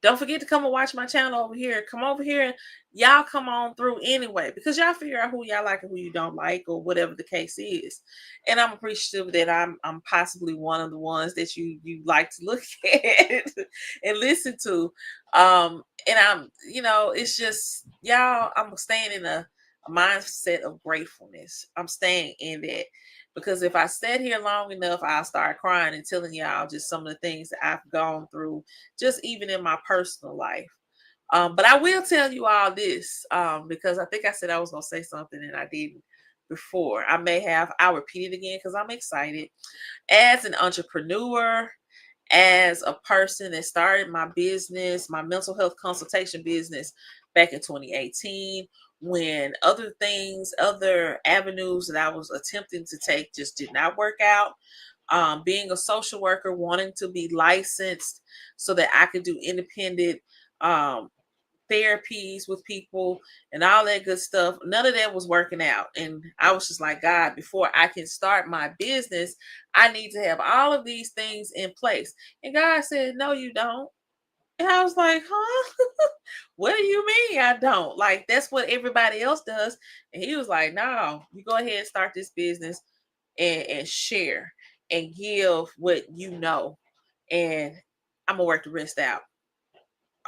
don't forget to come and watch my channel over here. Come over here and y'all come on through anyway, because y'all figure out who y'all like and who you don't like, or whatever the case is. And I'm appreciative that I'm possibly one of the ones that you like to look at and listen to. And it's just, y'all, I'm staying in a mindset of gratefulness. I'm staying in that. Because if I sat here long enough, I'll start crying and telling y'all just some of the things that I've gone through, just even in my personal life. But I will tell you all this, because I think I said I was going to say something and I didn't before. I'll repeat it again because I'm excited. As an entrepreneur, as a person that started my business, my mental health consultation business back in 2018, when other avenues that I was attempting to take just did not work out. Being a social worker, wanting to be licensed so that I could do independent um, therapies with people and all that good stuff. None of that was working out. And I was just like, God, before I can start my business, I need to have all of these things in place. And God said, no, you don't. And I was like, huh? What do you mean I don't? Like, that's what everybody else does. And he was like, no, you go ahead and start this business and share and give what you know. And I'm going to work the rest out.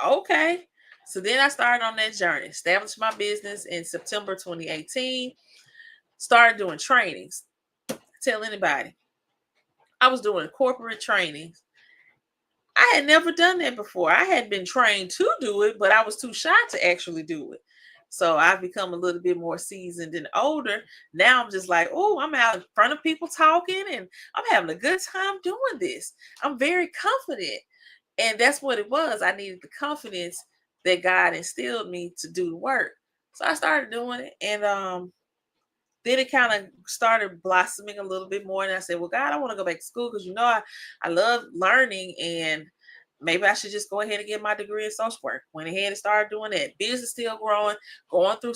Okay. So then I started on that journey, established my business in September 2018, started doing trainings. Tell anybody. I was doing corporate trainings. I had never done that before. I had been trained to do it, but I was too shy to actually do it. So I've become a little bit more seasoned and older. Now I'm just like, oh, I'm out in front of people talking and I'm having a good time doing this. I'm very confident. And that's what it was. I needed the confidence that God instilled me to do the work. So I started doing it. And then it kind of started blossoming a little bit more. And I said, well, God, I want to go back to school because I love learning, and maybe I should just go ahead and get my degree in social work. Went ahead and started doing that. Business still growing, going through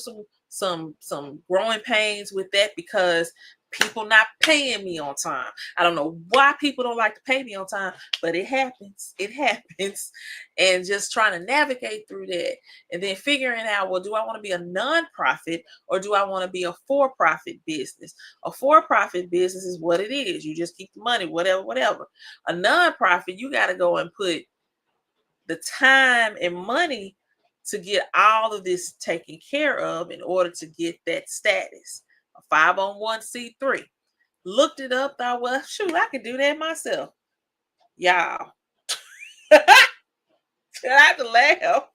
some growing pains with that because people not paying me on time. I don't know why people don't like to pay me on time, but it happens. It happens. And just trying to navigate through that. And then figuring out, well, do I want to be a nonprofit or do I want to be a for-profit business? A for-profit business is what it is. You just keep the money, whatever. A nonprofit, you got to go and put the time and money to get all of this taken care of in order to get that status. A 501c3. Looked it up, thought, well, shoot, I could do that myself. Y'all. I had to laugh.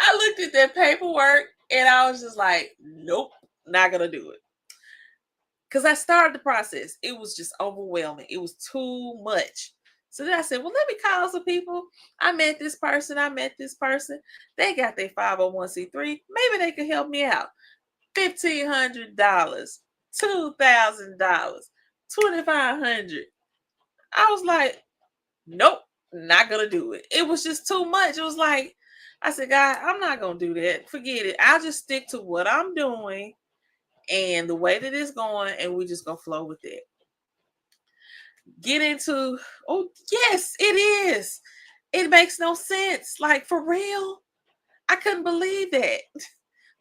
I looked at that paperwork and I was just like, nope, not gonna do it. Because I started the process. It was just overwhelming. It was too much. So then I said, well, let me call some people. I met this person. They got their 501c3. Maybe they could help me out. $1,500, $2,000, $2,500. I was like, nope, not gonna do it. It was just too much. It was like, I said, God, I'm not gonna do that. Forget it. I'll just stick to what I'm doing and the way that it's going, and we just gonna flow with it. Get into, oh yes, it is. It makes no sense. Like, for real. I couldn't believe that.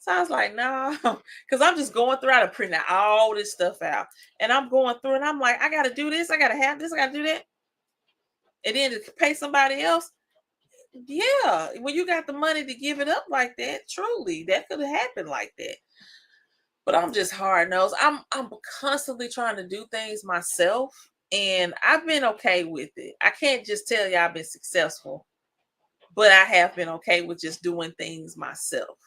So I was like, no, because I'm just going through. I printing all this stuff out, and I'm going through, and I'm like, I got to do this, I got to have this, I got to do that, and then to pay somebody else. Yeah, when you got the money to give it up like that, truly, that could have happened like that. But I'm just hard nosed. I'm constantly trying to do things myself, and I've been okay with it. I can't just tell you I've been successful, but I have been okay with just doing things myself,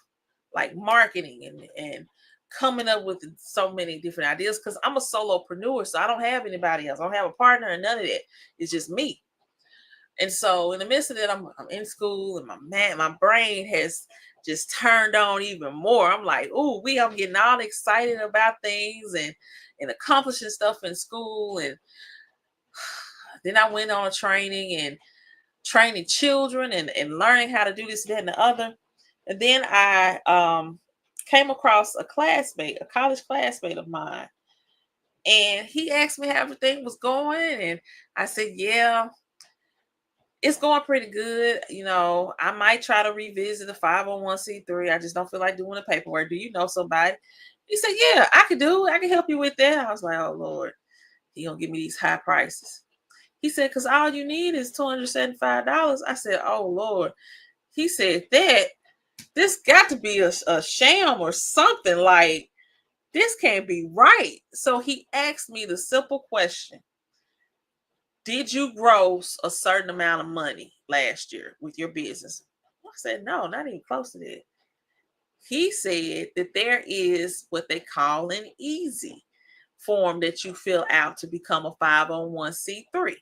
like marketing and coming up with so many different ideas because I'm a solopreneur, so I don't have anybody else. I don't have a partner and none of that. It's just me. And so in the midst of that, I'm in school and my brain has just turned on even more. I'm like, ooh, I'm getting all excited about things and accomplishing stuff in school. And then I went on a training and training children and learning how to do this, that, and the other. And then I came across a classmate, a college classmate of mine. And he asked me how everything was going. And I said, yeah, it's going pretty good. You know, I might try to revisit the 501c3. I just don't feel like doing the paperwork. Do you know somebody? He said, yeah, I could do it. I can help you with that. I was like, oh, Lord, he going to give me these high prices. He said, because all you need is $275. I said, oh, Lord. He said that this got to be a sham or something. Like, this can't be right. So he asked me the simple question. Did you gross a certain amount of money last year with your business? I said, no, not even close to that. He said that there is what they call an easy form that you fill out to become a 501c3.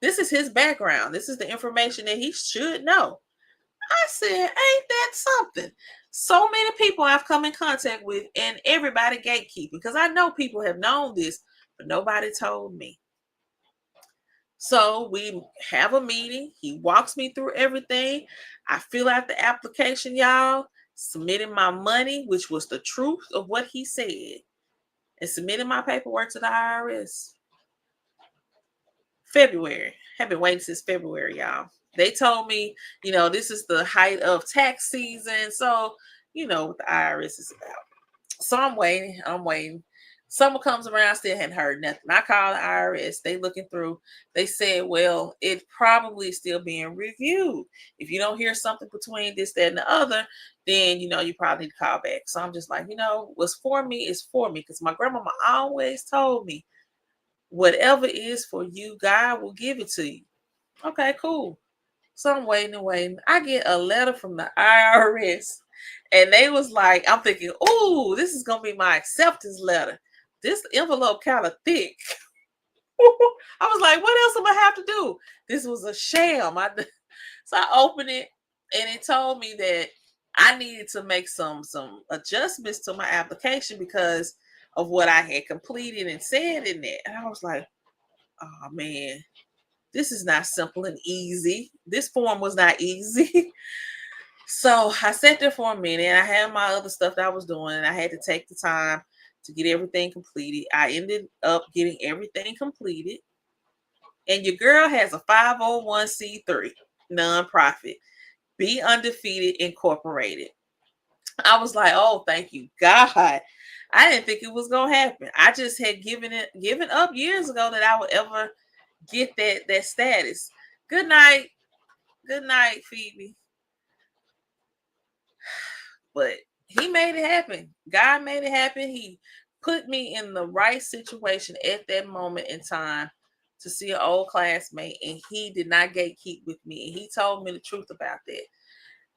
This is his background. This is the information that he should know. I said, ain't that something? So many people I've come in contact with, and everybody gatekeeping because I know people have known this, but nobody told me. So we have a meeting. He walks me through everything. I fill out the application, y'all, submitting my money, which was the truth of what he said, and submitting my paperwork to the IRS. February. Have been waiting since February, y'all. They told me, this is the height of tax season. So, what the IRS is about. So I'm waiting. Summer comes around, still hadn't heard nothing. I call the IRS. They looking through. They said, well, it's probably still being reviewed. If you don't hear something between this, that, and the other, then, you probably need to call back. So I'm just like, what's for me is for me. Because my grandmama always told me, whatever is for you, God will give it to you. Okay, cool. So I'm waiting and waiting. I get a letter from the IRS. And they was like, I'm thinking, ooh, this is going to be my acceptance letter. This envelope kind of thick. I was like, what else am I have to do? This was a sham. So I opened it and it told me that I needed to make some adjustments to my application because of what I had completed and said in it. And I was like, oh man, this is not simple and easy. This form was not easy. So I sat there for a minute and I had my other stuff that I was doing and I had to take the time to get everything completed. I ended up getting everything completed. And your girl has a 501c3 nonprofit, Be Undefeated Incorporated. I was like, oh, thank you, God. I didn't think it was going to happen. I just had given up years ago that I would ever get that status. Good night. Good night, Phoebe. But he made it happen. God made it happen. He put me in the right situation at that moment in time to see an old classmate, and he did not gatekeep with me. He told me the truth about that.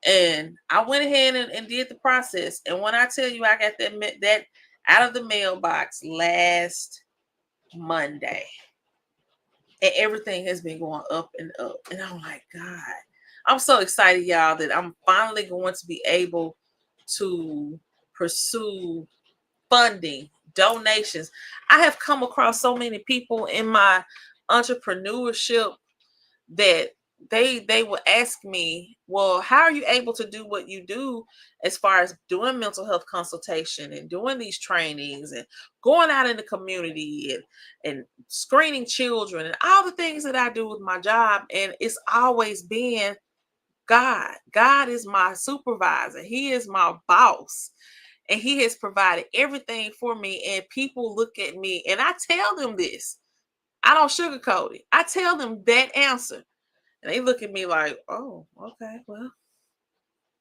And I went ahead and did the process. And when I tell you I got that out of the mailbox last Monday, and everything has been going up and up. And I'm like, God, I'm so excited, y'all, that I'm finally going to be able to pursue funding, donations. I have come across so many people in my entrepreneurship that they will ask me, well, how are you able to do what you do as far as doing mental health consultation and doing these trainings and going out in the community and screening children and all the things that I do with my job? And it's always been God is my supervisor. He is my boss. And he has provided everything for me. And people look at me and I tell them this. I don't sugarcoat it. I tell them that answer. And they look at me like, oh, okay, well,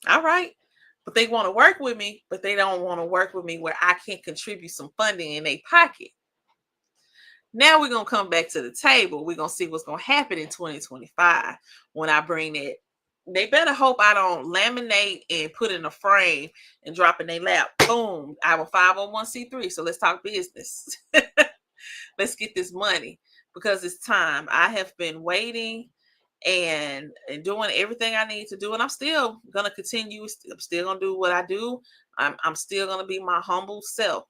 all right. But they want to work with me, but they don't want to work with me where I can contribute some funding in their pocket. Now we're going to come back to the table. We're going to see what's going to happen in 2025 when I bring that. They better hope I don't laminate and put in a frame and drop in their lap. Boom. I'm a 501c3. So let's talk business. Let's get this money because it's time. I have been waiting and doing everything I need to do. And I'm still going to continue. I'm still going to do what I do. I'm still going to be my humble self.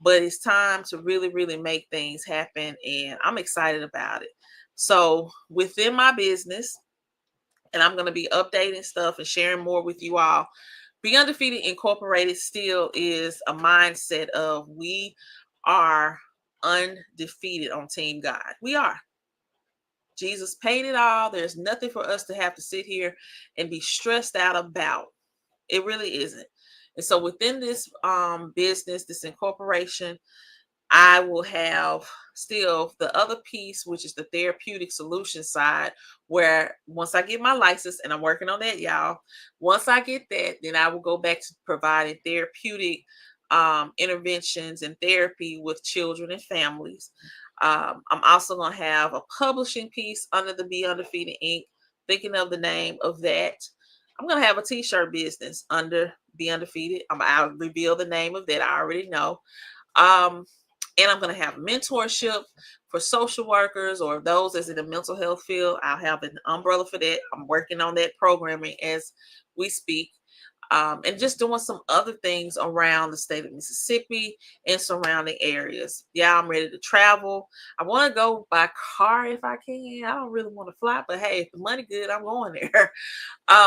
But it's time to really, really make things happen. And I'm excited about it. So within my business, and I'm going to be updating stuff and sharing more with you all. Be Undefeated Incorporated still is a mindset of we are undefeated on Team God. We are. Jesus paid it all. There's nothing for us to have to sit here and be stressed out about. It really isn't. And so within this business, this incorporation, I will have still the other piece, which is the therapeutic solution side, where once I get my license, and I'm working on that, y'all, once I get that, then I will go back to providing therapeutic interventions and therapy with children and families. I'm also going to have a publishing piece under the Be Undefeated Inc. Thinking of the name of that. I'm going to have a t-shirt business under Be Undefeated. I'll reveal the name of that. I already know. And I'm going to have mentorship for social workers or those that's in the mental health field. I'll have an umbrella for that. I'm working on that programming as we speak. And just doing some other things around the state of Mississippi and surrounding areas. Yeah, I'm ready to travel. I want to go by car if I can. I don't really want to fly, but hey, if the money good, I'm going there.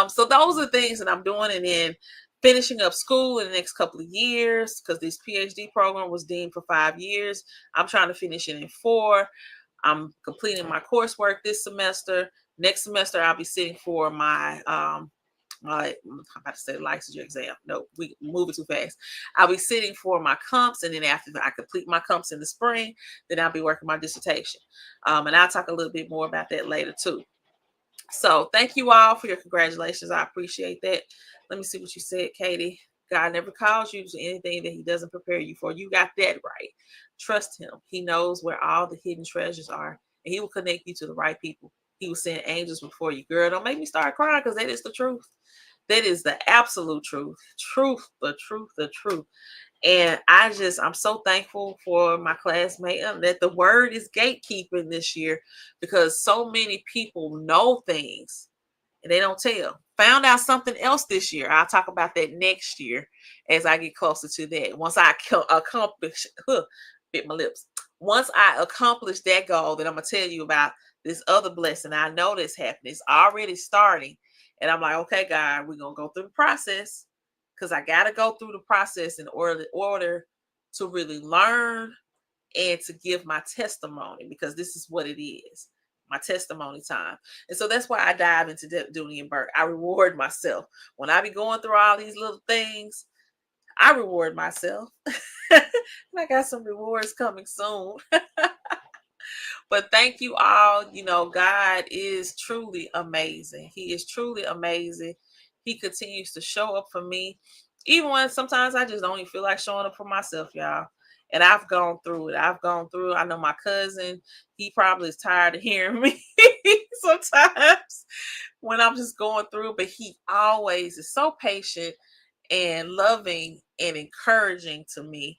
So those are things that I'm doing. And then finishing up school in the next couple of years, because this PhD program was deemed for 5 years. I'm trying to finish it in 4. I'm completing my coursework this semester. Next semester, I'll be sitting for my I'm about to say licensure exam. No, we moving too fast. I'll be sitting for my comps, and then after I complete my comps in the spring, then I'll be working my dissertation. And I'll talk a little bit more about that later too. So thank you all for your congratulations. I appreciate that. Let me see what you said, Katie. God never calls you to anything that he doesn't prepare you for. You got that right. Trust him. He knows where all the hidden treasures are, and he will connect you to the right people. He will send angels before you. Girl, don't make me start crying because that is the truth. That is the absolute truth. Truth, the truth, the truth. And I'm so thankful for my classmate that the word is gatekeeping this year because so many people know things and they don't tell. Found out something else this year. I'll talk about that next year as I get closer to that. Once I accomplish, bit my lips. Once I accomplish that goal, then I'm going to tell you about this other blessing. I know this happening. It's already starting. And I'm like, okay, God, we're going to go through the process because I got to go through the process in order to really learn and to give my testimony, because this is what it is, my testimony time. And so that's why I dive into Dooney and Burke. I reward myself. When I be going through all these little things, I reward myself. And I got some rewards coming soon. But thank you all. You know, God is truly amazing. He is truly amazing. He continues to show up for me, even when sometimes I just don't even feel like showing up for myself, y'all. And I've gone through it. I know my cousin, he probably is tired of hearing me sometimes when I'm just going through, but he always is so patient and loving and encouraging to me.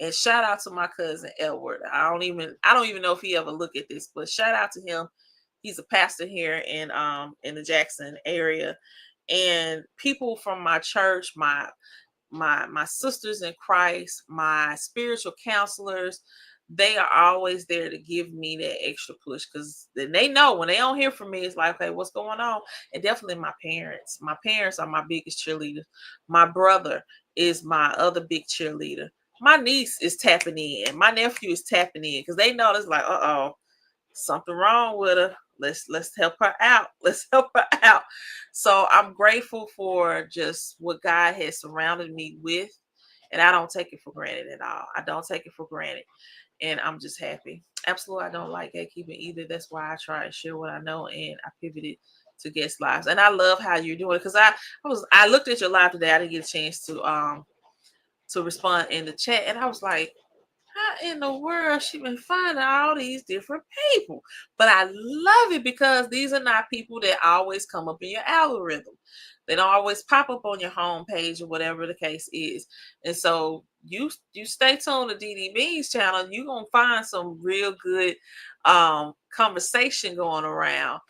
And shout out to my cousin Edward. I don't even know if he ever look at this, but shout out to him. He's a pastor here in the Jackson area. And people from my church, my sisters in Christ, my spiritual counselors, they are always there to give me that extra push, because they know when they don't hear from me, it's like, okay, what's going on? And definitely my parents. My parents are my biggest cheerleaders. My brother is my other big cheerleader. My niece is tapping in. My nephew is tapping in because they know it's like, something wrong with her. Let's help her out. Let's help her out. So I'm grateful for just what God has surrounded me with, and I don't take it for granted at all. I don't take it for granted, and I'm just happy. Absolutely, I don't like gatekeeping either. That's why I try and share what I know, and I pivoted to guest lives. And I love how you're doing it, because I looked at your live today. I didn't get a chance to respond in the chat, and I was like, how in the world she been finding all these different people? But I love it because these are not people that always come up in your algorithm. They don't always pop up on your homepage or whatever the case is. And so you stay tuned to DD Bean's channel. You're gonna find some real good conversation going around,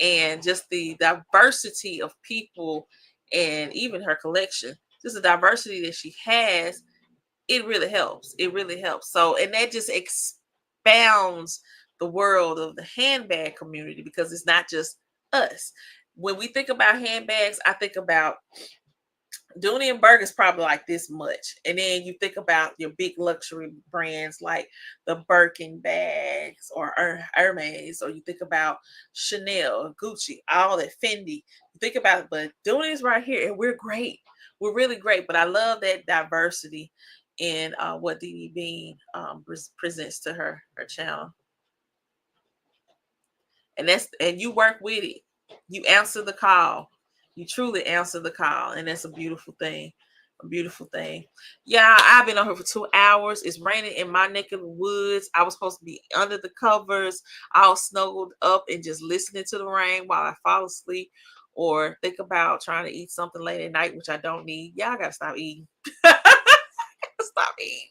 and just the diversity of people, and even her collection, just the diversity that she has, it really helps. It really helps. So, and that just expounds the world of the handbag community, because it's not just us. When we think about handbags, I think about Dooney and Burke is probably like this much. And then you think about your big luxury brands like the Birkin bags or Hermes, or you think about Chanel, Gucci, all that, Fendi. You think about it, but Dooney is right here, and we're great. We're really great. But I love that diversity in what DD Bean presents to her channel. And you work with it. You answer the call. You truly answer the call, and that's a beautiful thing. A beautiful thing. Yeah, I've been on here for 2 hours. It's raining in my neck of the woods. I was supposed to be under the covers, all snuggled up and just listening to the rain while I fall asleep, or think about trying to eat something late at night, which I don't need. Y'all gotta stop eating. Stop eating.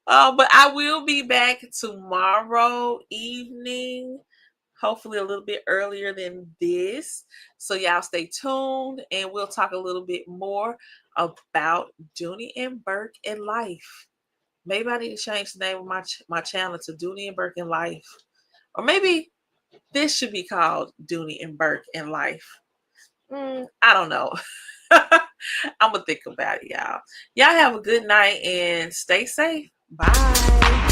But I will be back tomorrow evening, hopefully a little bit earlier than this. So y'all stay tuned, and we'll talk a little bit more about Dooney and Burke in life. Maybe I need to change the name of my channel to Dooney and Burke in life, or maybe this should be called Dooney and Burke in life. I don't know. I'm gonna think about it, y'all. Y'all have a good night and stay safe. Bye.